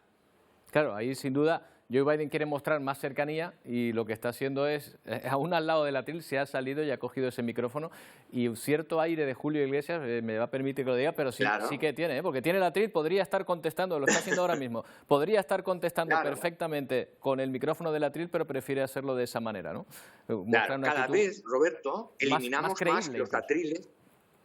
Claro, ahí sin duda Joe Biden quiere mostrar más cercanía y lo que está haciendo es, aún al lado del atril se ha salido y ha cogido ese micrófono y un cierto aire de Julio Iglesias, me va a permitir que lo diga, pero sí, claro, sí que tiene, porque tiene el atril, podría estar contestando, lo está haciendo ahora mismo, podría estar contestando perfectamente con el micrófono del atril, pero prefiere hacerlo de esa manera, ¿no? Claro, cada vez, Roberto, eliminamos más los atriles.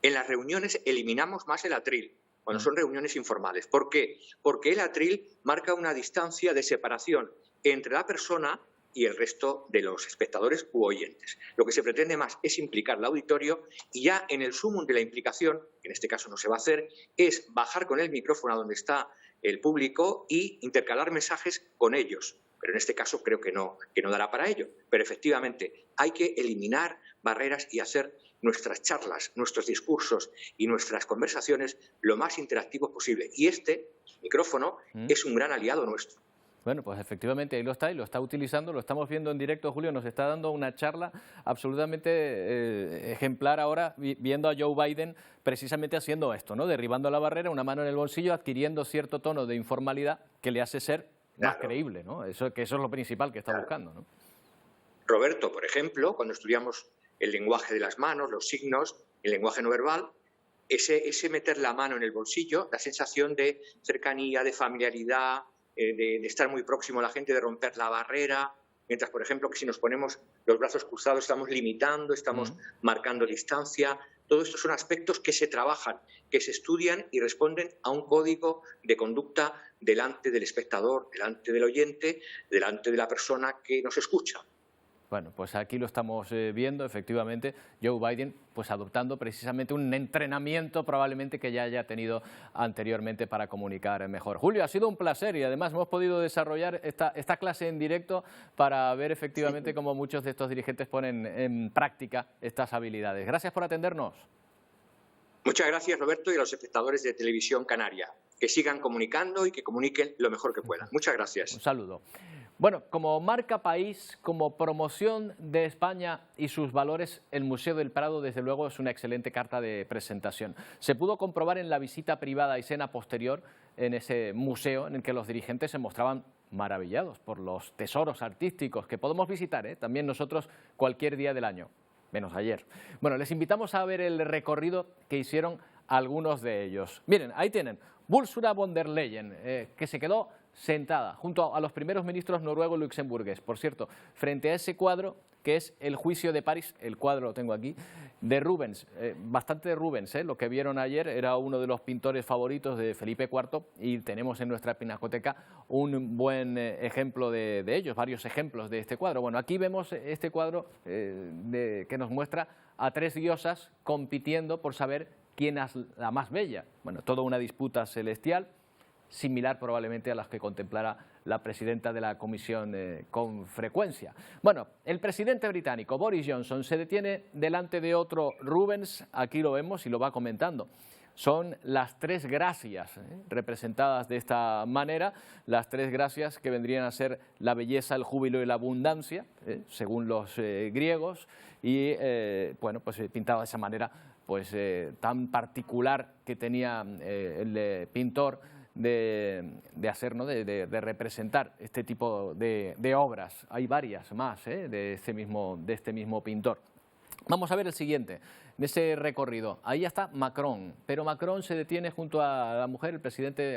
En las reuniones eliminamos más el atril, cuando son reuniones informales. ¿Por qué? Porque el atril marca una distancia de separación entre la persona y el resto de los espectadores u oyentes. Lo que se pretende más es implicar al auditorio y ya en el sumum de la implicación, que en este caso no se va a hacer, es bajar con el micrófono a donde está el público y intercalar mensajes con ellos. Pero en este caso creo que no dará para ello. Pero efectivamente hay que eliminar barreras y hacer nuestras charlas, nuestros discursos y nuestras conversaciones lo más interactivos posible. Y este micrófono es un gran aliado nuestro. Bueno, pues efectivamente ahí lo está y lo está utilizando, lo estamos viendo en directo. Julio nos está dando una charla absolutamente ejemplar ahora, viendo a Joe Biden precisamente haciendo esto, ¿no? Derribando la barrera, una mano en el bolsillo, adquiriendo cierto tono de informalidad que le hace ser más creíble, ¿no? Eso es lo principal que está buscando, ¿no? Roberto, por ejemplo, cuando estudiamos el lenguaje de las manos, los signos, el lenguaje no verbal, ese meter la mano en el bolsillo, la sensación de cercanía, de familiaridad, de estar muy próximo a la gente, de romper la barrera, mientras, por ejemplo, que si nos ponemos los brazos cruzados estamos limitando, estamos marcando distancia. Todo esto son aspectos que se trabajan, que se estudian y responden a un código de conducta delante del espectador, delante del oyente, delante de la persona que nos escucha. Bueno, pues aquí lo estamos viendo, efectivamente, Joe Biden pues adoptando precisamente un entrenamiento probablemente que ya haya tenido anteriormente para comunicar mejor. Julio, ha sido un placer y además hemos podido desarrollar esta clase en directo para ver efectivamente cómo muchos de estos dirigentes ponen en práctica estas habilidades. Gracias por atendernos. Muchas gracias, Roberto, y a los espectadores de Televisión Canaria. Que sigan comunicando y que comuniquen lo mejor que puedan. Muchas gracias. Un saludo. Bueno, como marca país, como promoción de España y sus valores, el Museo del Prado, desde luego, es una excelente carta de presentación. Se pudo comprobar en la visita privada y cena posterior en ese museo en el que los dirigentes se mostraban maravillados por los tesoros artísticos que podemos visitar, también nosotros cualquier día del año, menos ayer. Bueno, les invitamos a ver el recorrido que hicieron algunos de ellos. Miren, ahí tienen Ursula von der Leyen, que se quedó sentada junto a los primeros ministros noruego y luxemburgués. Por cierto, frente a ese cuadro que es El juicio de París, el cuadro lo tengo aquí, de Rubens, bastante de Rubens, lo que vieron ayer, era uno de los pintores favoritos de Felipe IV y tenemos en nuestra pinacoteca un buen ejemplo de ellos, varios ejemplos de este cuadro. Bueno, aquí vemos este cuadro que nos muestra a tres diosas compitiendo por saber quién es la más bella. Bueno, toda una disputa celestial, similar probablemente a las que contemplara la presidenta de la Comisión con frecuencia. Bueno, el presidente británico Boris Johnson se detiene delante de otro Rubens, aquí lo vemos y lo va comentando. Son las tres gracias, representadas de esta manera, las tres gracias que vendrían a ser la belleza, el júbilo y la abundancia, según los griegos, y bueno, pues pintado de esa manera pues tan particular que tenía el pintor de hacer, ¿no? de representar este tipo de obras. Hay varias más de este mismo pintor. Vamos a ver el siguiente, de ese recorrido. Ahí está Macron, pero Macron se detiene junto a la mujer,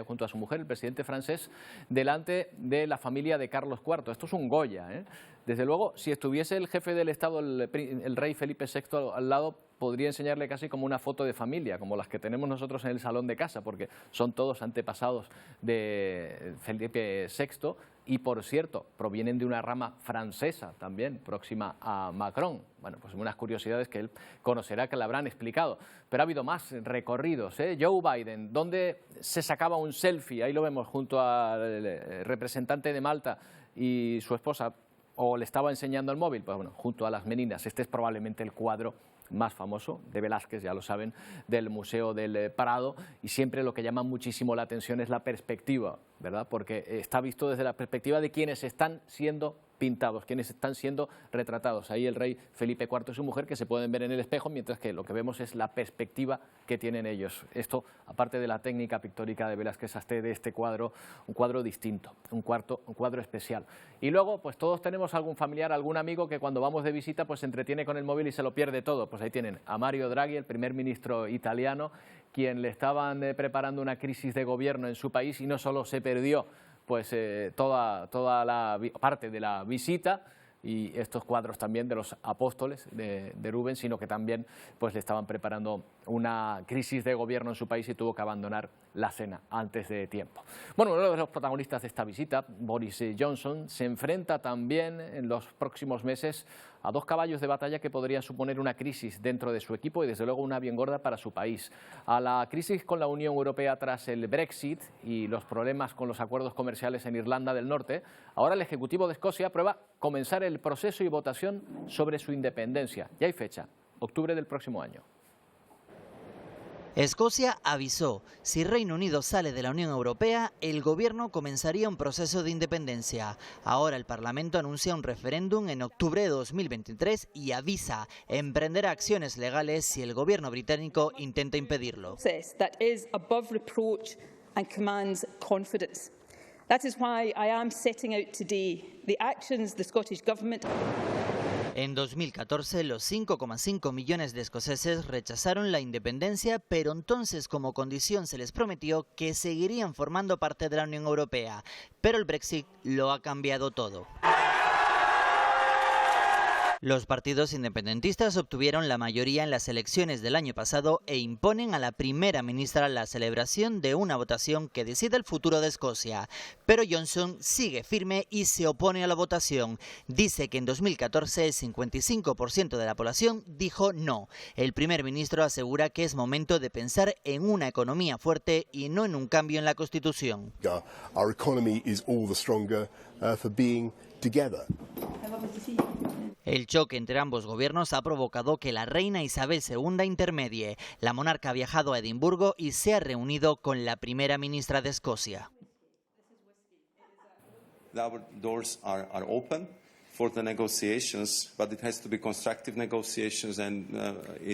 junto a su mujer, el presidente francés, delante de la familia de Carlos IV. Esto es un Goya, Desde luego, si estuviese el jefe del Estado, el rey Felipe VI, al lado, podría enseñarle casi como una foto de familia, como las que tenemos nosotros en el salón de casa, porque son todos antepasados de Felipe VI y, por cierto, provienen de una rama francesa también, próxima a Macron. Bueno, pues unas curiosidades que él conocerá, que le habrán explicado. Pero ha habido más recorridos, Joe Biden, donde se sacaba un selfie, ahí lo vemos junto al representante de Malta y su esposa, o le estaba enseñando el móvil, pues bueno, junto a las meninas. Este es probablemente el cuadro más famoso de Velázquez, ya lo saben, del Museo del Prado, y siempre lo que llama muchísimo la atención es la perspectiva, ¿verdad? Porque está visto desde la perspectiva de quienes están siendo pintados, quienes están siendo retratados. Ahí el rey Felipe IV y su mujer, que se pueden ver en el espejo, mientras que lo que vemos es la perspectiva que tienen ellos. Esto, aparte de la técnica pictórica de Velázquez, hace de este cuadro un cuadro distinto, un cuadro especial. Y luego, pues todos tenemos algún familiar, algún amigo que cuando vamos de visita pues se entretiene con el móvil y se lo pierde todo. Pues ahí tienen a Mario Draghi, el primer ministro italiano, quien le estaban preparando una crisis de gobierno en su país y no solo se perdió pues toda la parte de la visita y estos cuadros también de los apóstoles de Rubens, sino que también pues le estaban preparando una crisis de gobierno en su país y tuvo que abandonar la cena antes de tiempo. Bueno, uno de los protagonistas de esta visita, Boris Johnson, se enfrenta también en los próximos meses a 2 caballos de batalla que podrían suponer una crisis dentro de su equipo y desde luego una bien gorda para su país. A la crisis con la Unión Europea tras el Brexit y los problemas con los acuerdos comerciales en Irlanda del Norte, ahora el Ejecutivo de Escocia aprueba comenzar el proceso y votación sobre su independencia. Ya hay fecha, octubre del próximo año. Escocia avisó, si Reino Unido sale de la Unión Europea, el gobierno comenzaría un proceso de independencia. Ahora el Parlamento anuncia un referéndum en octubre de 2023 y avisa, emprenderá acciones legales si el gobierno británico intenta impedirlo. That is above reproach and commands confidence. That is why I am setting out today the actions the Scottish Government. En 2014, los 5,5 millones de escoceses rechazaron la independencia, pero entonces como condición se les prometió que seguirían formando parte de la Unión Europea. Pero el Brexit lo ha cambiado todo. Los partidos independentistas obtuvieron la mayoría en las elecciones del año pasado e imponen a la primera ministra la celebración de una votación que decide el futuro de Escocia. Pero Johnson sigue firme y se opone a la votación. Dice que en 2014 el 55% de la población dijo no. El primer ministro asegura que es momento de pensar en una economía fuerte y no en un cambio en la Constitución. Our economy is all the stronger for being together. El choque entre ambos gobiernos ha provocado que la reina Isabel II intermedie. La monarca ha viajado a Edimburgo y se ha reunido con la primera ministra de Escocia. Our doors are open for the negotiations, but it has to be constructive negotiations and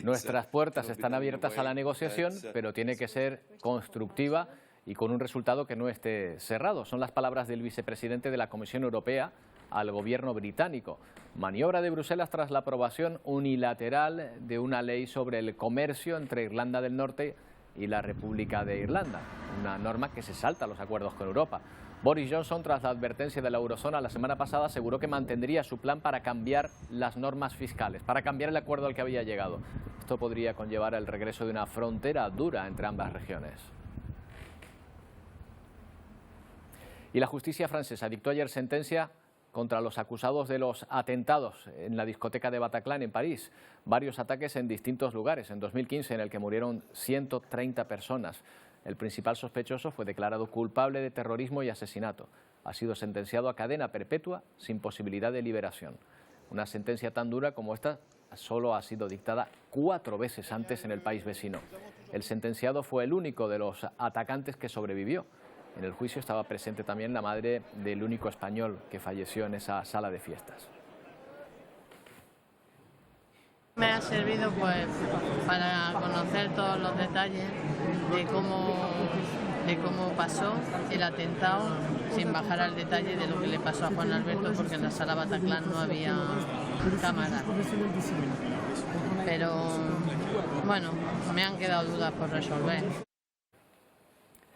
Nuestras puertas están abiertas a la negociación, pero tiene que ser constructiva y con un resultado que no esté cerrado. Son las palabras del vicepresidente de la Comisión Europea al gobierno británico. Maniobra de Bruselas tras la aprobación unilateral de una ley sobre el comercio entre Irlanda del Norte y la República de Irlanda, una norma que se salta a los acuerdos con Europa. Boris Johnson, tras la advertencia de la eurozona la semana pasada, aseguró que mantendría su plan para cambiar las normas fiscales, para cambiar el acuerdo al que había llegado. Esto podría conllevar el regreso de una frontera dura entre ambas regiones. Y la justicia francesa dictó ayer sentencia contra los acusados de los atentados en la discoteca de Bataclan en París. Varios ataques en distintos lugares. En 2015, en el que murieron 130 personas. El principal sospechoso fue declarado culpable de terrorismo y asesinato. Ha sido sentenciado a cadena perpetua sin posibilidad de liberación. Una sentencia tan dura como esta solo ha sido dictada 4 veces antes en el país vecino. El sentenciado fue el único de los atacantes que sobrevivió. En el juicio estaba presente también la madre del único español que falleció en esa sala de fiestas. Me ha servido pues para conocer todos los detalles de cómo pasó el atentado, sin bajar al detalle de lo que le pasó a Juan Alberto, porque en la sala Bataclan no había cámara. Pero bueno, me han quedado dudas por resolver.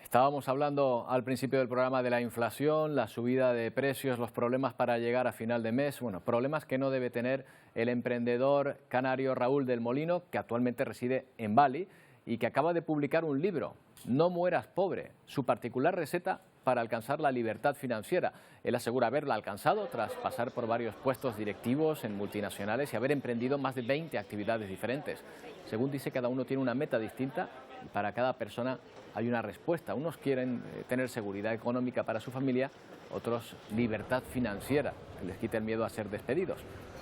Estábamos hablando al principio del programa de la inflación, la subida de precios, los problemas para llegar a final de mes. Bueno, problemas que no debe tener el emprendedor canario Raúl del Molino, que actualmente reside en Bali y que acaba de publicar un libro, No mueras pobre, su particular receta para alcanzar la libertad financiera. Él asegura haberla alcanzado tras pasar por varios puestos directivos en multinacionales y haber emprendido más de 20 actividades diferentes. Según dice, cada uno tiene una meta distinta y para cada persona hay una respuesta. Unos quieren tener seguridad económica para su familia, otros libertad financiera, que les quite el miedo a ser despedidos.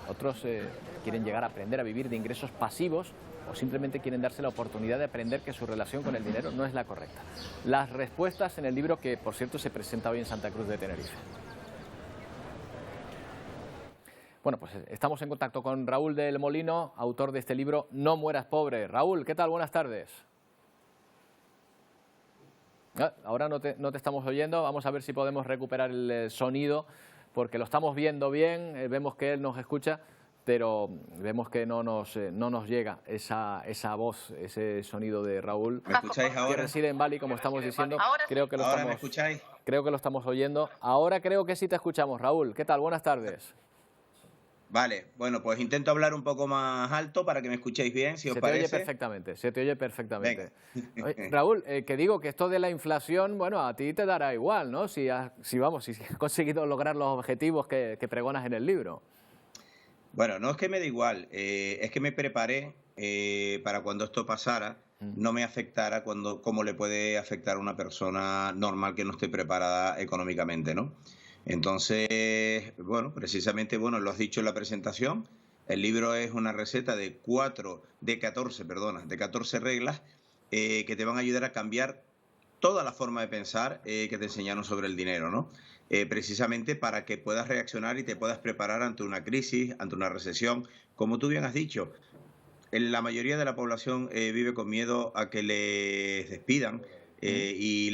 Otros quieren llegar a aprender a vivir de ingresos pasivos o simplemente quieren darse la oportunidad de aprender que su relación con el dinero no es la correcta. Las respuestas en el libro, que por cierto se presenta hoy en Santa Cruz de Tenerife. Bueno, pues estamos en contacto con Raúl del Molino, autor de este libro No mueras pobre. Raúl, ¿qué tal? Buenas tardes. Ahora no te estamos oyendo, vamos a ver si podemos recuperar el sonido, porque lo estamos viendo bien, vemos que él nos escucha, pero vemos que no nos llega esa voz, ese sonido de Raúl. ¿Me escucháis ahora? Que reside en Bali, como estamos diciendo. Creo que ¿me escucháis? Creo que lo estamos oyendo. Ahora creo que sí te escuchamos, Raúl. ¿Qué tal? Buenas tardes. Vale, bueno, pues intento hablar un poco más alto para que me escuchéis bien, si os parece. Se te oye perfectamente. Oye, Raúl, que digo que esto de la inflación, bueno, a ti te dará igual, ¿no? Si has conseguido lograr los objetivos que pregonas en el libro. Bueno, no es que me da igual, es que me preparé para cuando esto pasara, no me afectara como le puede afectar a una persona normal que no esté preparada económicamente, ¿no? Entonces, bueno, precisamente, bueno, lo has dicho en la presentación, el libro es una receta de 14 reglas que te van a ayudar a cambiar toda la forma de pensar que te enseñaron sobre el dinero, ¿no? Precisamente para que puedas reaccionar y te puedas preparar ante una crisis, ante una recesión. Como tú bien has dicho, la mayoría de la población vive con miedo a que les despidan y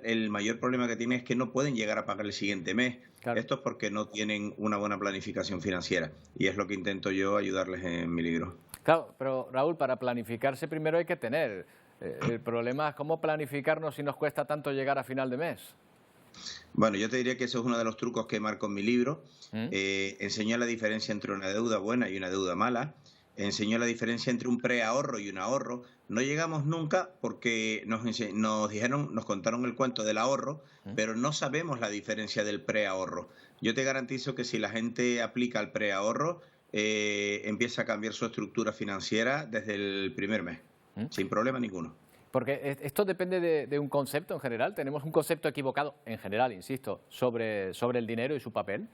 el mayor problema que tienen es que no pueden llegar a pagar el siguiente mes. Claro. Esto es porque no tienen una buena planificación financiera y es lo que intento yo ayudarles en mi libro. Claro, pero Raúl, para planificarse primero hay que tener. El problema es cómo planificarnos si nos cuesta tanto llegar a final de mes. Bueno, yo te diría que eso es uno de los trucos que marco en mi libro. Enseño la diferencia entre una deuda buena y una deuda mala. Enseñó la diferencia entre un preahorro y un ahorro. No llegamos nunca porque nos contaron el cuento del ahorro, pero no sabemos la diferencia del preahorro. Yo te garantizo que si la gente aplica el preahorro, empieza a cambiar su estructura financiera desde el primer mes, sin problema ninguno. Porque esto depende de un concepto en general. Tenemos un concepto equivocado, en general, insisto, sobre el dinero y su papel.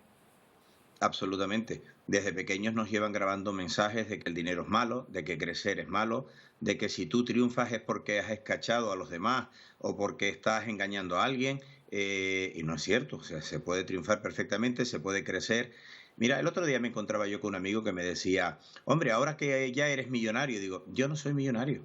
Absolutamente. Desde pequeños nos llevan grabando mensajes de que el dinero es malo, de que crecer es malo, de que si tú triunfas es porque has escachado a los demás o porque estás engañando a alguien. Y no es cierto. O sea, se puede triunfar perfectamente, se puede crecer. Mira, el otro día me encontraba yo con un amigo que me decía, hombre, ahora que ya eres millonario, digo, yo no soy millonario.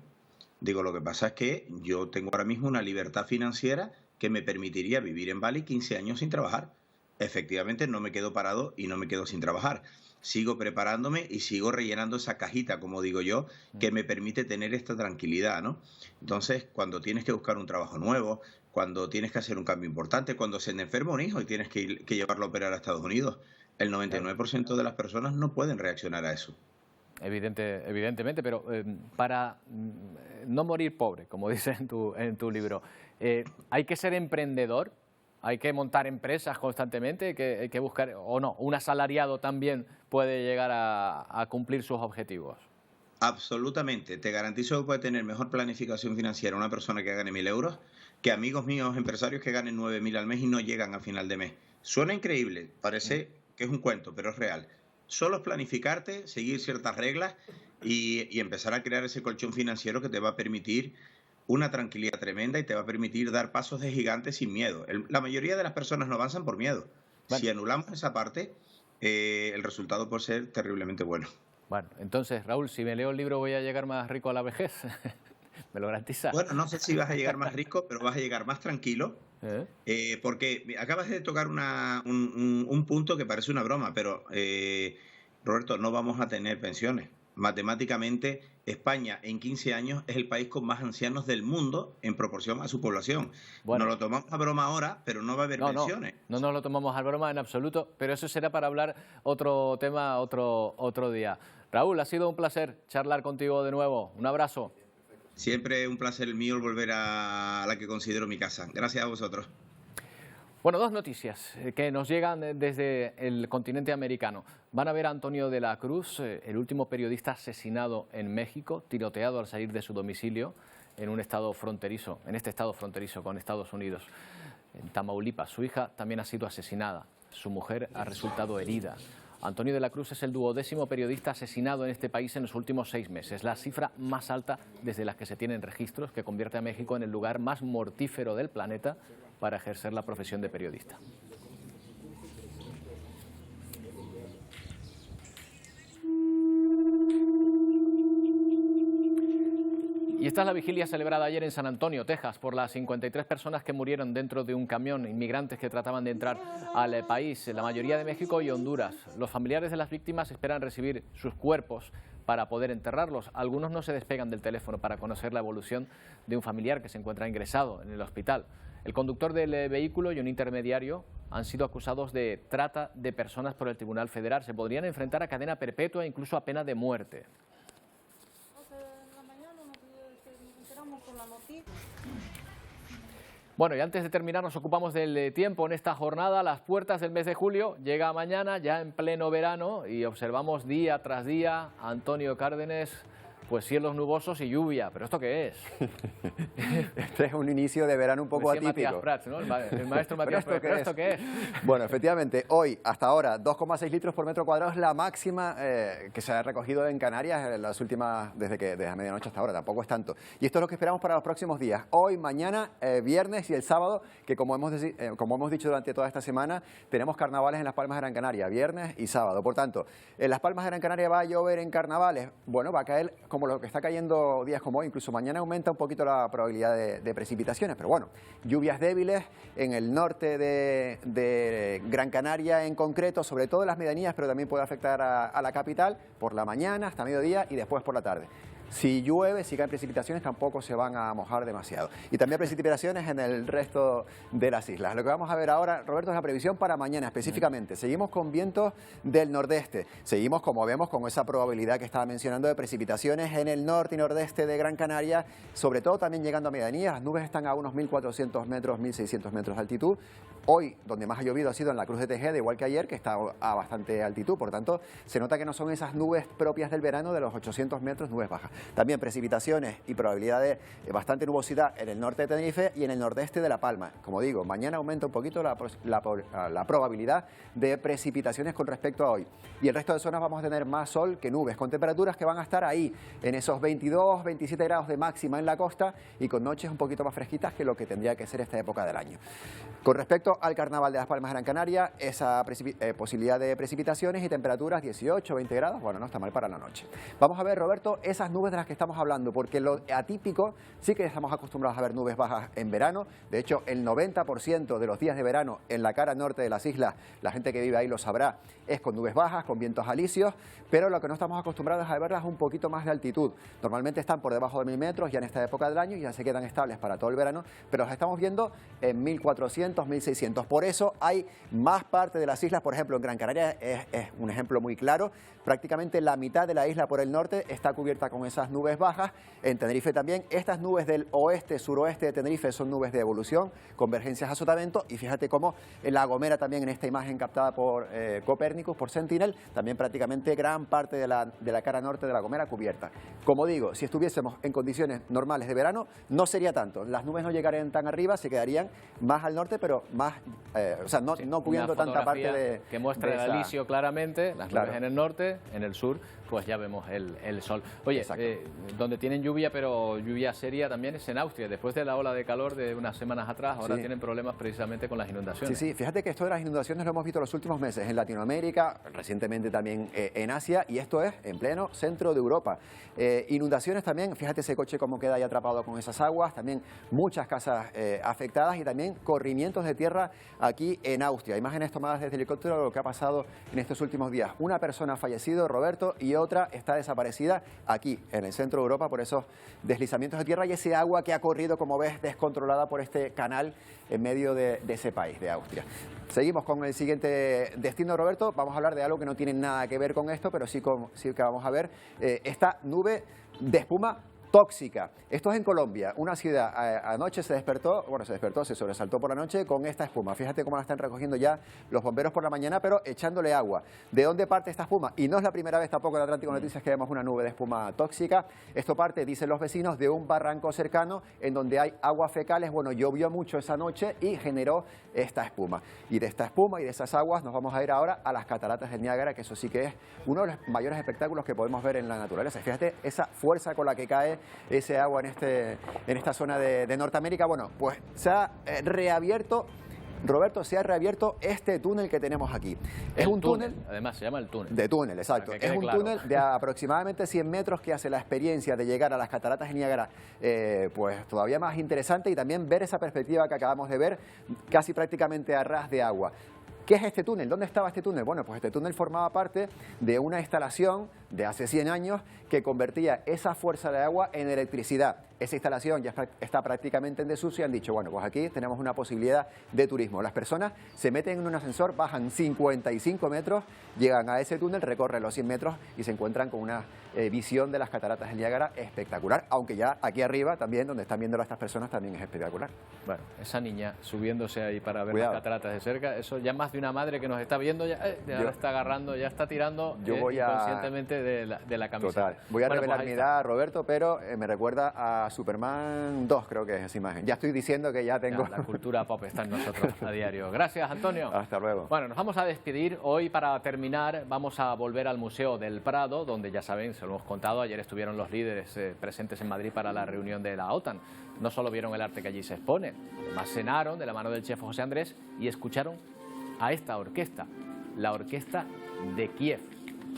Digo, lo que pasa es que yo tengo ahora mismo una libertad financiera que me permitiría vivir en Bali 15 años sin trabajar. Efectivamente, no me quedo parado y no me quedo sin trabajar. Sigo preparándome y sigo rellenando esa cajita, como digo yo, que me permite tener esta tranquilidad, ¿no? Entonces, cuando tienes que buscar un trabajo nuevo, cuando tienes que hacer un cambio importante, cuando se te enferma un hijo y tienes que llevarlo a operar a Estados Unidos, el 99% de las personas no pueden reaccionar a eso. Evidentemente, pero para no morir pobre, como dice en tu libro, ¿hay que ser emprendedor? ¿Hay que montar empresas constantemente? ¿Hay que buscar, o no, un asalariado también puede llegar a cumplir sus objetivos? Absolutamente. Te garantizo que puede tener mejor planificación financiera una persona que gane 1.000 euros que amigos míos empresarios que ganen 9.000 al mes y no llegan a final de mes. Suena increíble, parece que es un cuento, pero es real. Solo es planificarte, seguir ciertas reglas y empezar a crear ese colchón financiero que te va a permitir una tranquilidad tremenda y te va a permitir dar pasos de gigante sin miedo. La mayoría de las personas no avanzan por miedo. Bueno. Si anulamos esa parte, el resultado puede ser terriblemente bueno. Bueno, entonces, Raúl, si me leo el libro, ¿voy a llegar más rico a la vejez? ¿Me lo garantiza? Bueno, no sé si vas a llegar más rico, pero vas a llegar más tranquilo. Porque acabas de tocar un punto que parece una broma, pero, Roberto, no vamos a tener pensiones. Matemáticamente, España en 15 años es el país con más ancianos del mundo en proporción a su población. Bueno, nos lo tomamos a broma ahora, pero no va a haber pensiones. No nos lo tomamos a broma en absoluto, pero eso será para hablar otro tema otro día. Raúl, ha sido un placer charlar contigo de nuevo. Un abrazo. Siempre un placer el mío volver a la que considero mi casa. Gracias a vosotros. Bueno, dos noticias que nos llegan desde el continente americano. Van a ver a Antonio de la Cruz, el último periodista asesinado en México, tiroteado al salir de su domicilio en este estado fronterizo con Estados Unidos. En Tamaulipas, su hija también ha sido asesinada. Su mujer ha resultado herida. Antonio de la Cruz es el 12º periodista asesinado en este país en los últimos 6 meses, la cifra más alta desde las que se tienen registros, que convierte a México en el lugar más mortífero del planeta para ejercer la profesión de periodista. Y esta es la vigilia celebrada ayer en San Antonio, Texas, por las 53 personas que murieron dentro de un camión, inmigrantes que trataban de entrar al país, la mayoría de México y Honduras. Los familiares de las víctimas esperan recibir sus cuerpos para poder enterrarlos. Algunos no se despegan del teléfono para conocer la evolución de un familiar que se encuentra ingresado en el hospital. El conductor del vehículo y un intermediario han sido acusados de trata de personas por el Tribunal Federal. Se podrían enfrentar a cadena perpetua e incluso a pena de muerte. Bueno, y antes de terminar nos ocupamos del tiempo en esta jornada. Las puertas del mes de julio llega mañana, ya en pleno verano, y observamos día tras día, Antonio Cárdenas, pues cielos nubosos y lluvia. ¿Pero esto qué es? Este es un inicio de verano un poco Decía atípico. Matías Prats, ¿no? El maestro Matías Prats. ¿Pero esto qué es? Bueno, efectivamente, hoy, hasta ahora, 2,6 litros por metro cuadrado es la máxima que se ha recogido en Canarias en las últimas, desde medianoche hasta ahora, tampoco es tanto. Y esto es lo que esperamos para los próximos días. Hoy, mañana, viernes y el sábado, que como hemos dicho durante toda esta semana, tenemos carnavales en Las Palmas de Gran Canaria, viernes y sábado. Por tanto, en Las Palmas de Gran Canaria va a llover en carnavales. Bueno, va a caer como lo que está cayendo días como hoy, incluso mañana aumenta un poquito la probabilidad de precipitaciones, pero bueno, lluvias débiles en el norte de Gran Canaria en concreto, sobre todo en las medianías, pero también puede afectar a la capital por la mañana hasta mediodía y después por la tarde. Si llueve, si caen precipitaciones, tampoco se van a mojar demasiado. Y también precipitaciones en el resto de las islas. Lo que vamos a ver ahora, Roberto, es la previsión para mañana específicamente. Seguimos con vientos del nordeste. Seguimos, como vemos, con esa probabilidad que estaba mencionando de precipitaciones en el norte y nordeste de Gran Canaria, sobre todo también llegando a medianías. Las nubes están a unos 1.400 metros, 1.600 metros de altitud. Hoy, donde más ha llovido ha sido en la Cruz de Tejeda, igual que ayer, que está a bastante altitud. Por tanto, se nota que no son esas nubes propias del verano de los 800 metros, nubes bajas. También precipitaciones y probabilidad de bastante nubosidad en el norte de Tenerife y en el nordeste de La Palma. Como digo, mañana aumenta un poquito la probabilidad de precipitaciones con respecto a hoy. Y el resto de zonas vamos a tener más sol que nubes, con temperaturas que van a estar ahí, en esos 22, 27 grados de máxima en la costa y con noches un poquito más fresquitas que lo que tendría que ser esta época del año. Con respecto al Carnaval de Las Palmas de Gran Canaria, esa posibilidad de precipitaciones y temperaturas 18, 20 grados, bueno, no está mal para la noche. Vamos a ver, Roberto, esas nubes de las que estamos hablando, porque lo atípico sí que estamos acostumbrados a ver nubes bajas en verano. De hecho, el 90% de los días de verano en la cara norte de las islas, la gente que vive ahí lo sabrá, es con nubes bajas, con vientos alisios, pero lo que no estamos acostumbrados a verlas un poquito más de altitud. Normalmente están por debajo de 1.000 metros ya en esta época del año y ya se quedan estables para todo el verano, pero las estamos viendo en 1.400, 1.600. Por eso hay más parte de las islas, por ejemplo, en Gran Canaria es un ejemplo muy claro. Prácticamente la mitad de la isla por el norte está cubierta con esas nubes bajas. En Tenerife también. Estas nubes del oeste, suroeste de Tenerife son nubes de evolución, convergencias a sotavento. Y fíjate cómo en La Gomera también, en esta imagen captada por Copernicus, por Sentinel, también prácticamente gran parte de la cara norte de La Gomera cubierta. Como digo, si estuviésemos en condiciones normales de verano, no sería tanto. Las nubes no llegarían tan arriba, se quedarían más al norte, pero más, no cubriendo tanta parte de... que muestra el alisio claramente, las nubes en el norte, en el sur, pues ya vemos el sol. Oye, donde tienen lluvia, pero lluvia seria también es en Austria. Después de la ola de calor de unas semanas atrás, ahora tienen problemas precisamente con las inundaciones. Sí, fíjate que esto de las inundaciones lo hemos visto los últimos meses en Latinoamérica, recientemente también en Asia, y esto es en pleno centro de Europa. Inundaciones también, fíjate ese coche cómo queda ahí atrapado con esas aguas, también muchas casas afectadas y también corrimientos de tierra aquí en Austria. Imágenes tomadas desde helicóptero de lo que ha pasado en estos últimos días. Una persona ha fallecido, Roberto, y otra está desaparecida aquí en el centro de Europa por esos deslizamientos de tierra y ese agua que ha corrido, como ves, descontrolada por este canal en medio de ese país, de Austria. Seguimos con el siguiente destino, Roberto. Vamos a hablar de algo que no tiene nada que ver con esto, pero sí que vamos a ver esta nube de espuma tóxica. Esto es en Colombia, una ciudad anoche se sobresaltó por la noche con esta espuma. Fíjate cómo la están recogiendo ya los bomberos por la mañana, pero echándole agua. ¿De dónde parte esta espuma? Y no es la primera vez tampoco en Atlántico Noticias que vemos una nube de espuma tóxica. Esto parte, dicen los vecinos, de un barranco cercano en donde hay aguas fecales. Bueno, llovió mucho esa noche y generó esta espuma. Y de esta espuma y de esas aguas nos vamos a ir ahora a las cataratas del Niágara, que eso sí que es uno de los mayores espectáculos que podemos ver en la naturaleza. Fíjate esa fuerza con la que cae ese agua en esta zona de Norteamérica. Bueno, pues se ha reabierto, Roberto, este túnel que tenemos aquí. Es un túnel, además se llama el túnel. De túnel, exacto. Es un túnel de aproximadamente 100 metros que hace la experiencia de llegar a las cataratas de Niágara pues todavía más interesante y también ver esa perspectiva que acabamos de ver casi prácticamente a ras de agua. ¿Qué es este túnel? ¿Dónde estaba este túnel? Bueno, pues este túnel formaba parte de una instalación de hace 100 años que convertía esa fuerza de agua en electricidad. Esa instalación ya está prácticamente en desuso y han dicho, bueno, pues aquí tenemos una posibilidad de turismo. Las personas se meten en un ascensor, bajan 55 metros, llegan a ese túnel, recorren los 100 metros y se encuentran con una visión de las cataratas del Niágara espectacular, aunque ya aquí arriba también, donde están viéndolo estas personas, también es espectacular. Bueno, esa niña subiéndose ahí para ver las cataratas de cerca, eso ya más de una madre que nos está viendo, ya la está agarrando, ya está tirando inconscientemente de la camiseta. Total. Voy a revelar pues mi edad, Roberto, pero me recuerda a Superman 2, creo que es esa imagen. Ya estoy diciendo que ya tengo... La cultura pop está en nosotros a diario. Gracias, Antonio. Hasta luego. Bueno, nos vamos a despedir. Hoy, para terminar, vamos a volver al Museo del Prado, donde ya saben, se lo hemos contado, ayer estuvieron los líderes presentes en Madrid para la reunión de la OTAN. No solo vieron el arte que allí se expone, además cenaron de la mano del chef José Andrés y escucharon a esta orquesta, la Orquesta de Kiev,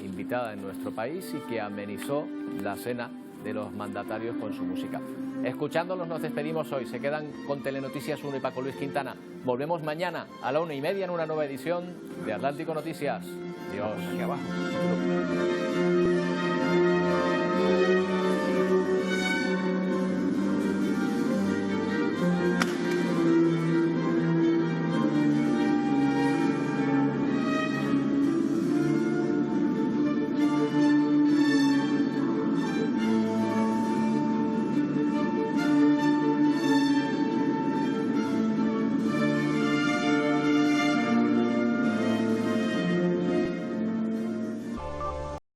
invitada en nuestro país y que amenizó la cena de los mandatarios con su música. Escuchándolos nos despedimos hoy. Se quedan con Telenoticias 1 y Paco Luis Quintana. Volvemos mañana a la 1:30 en una nueva edición de Atlántico Noticias. Dios, aquí abajo.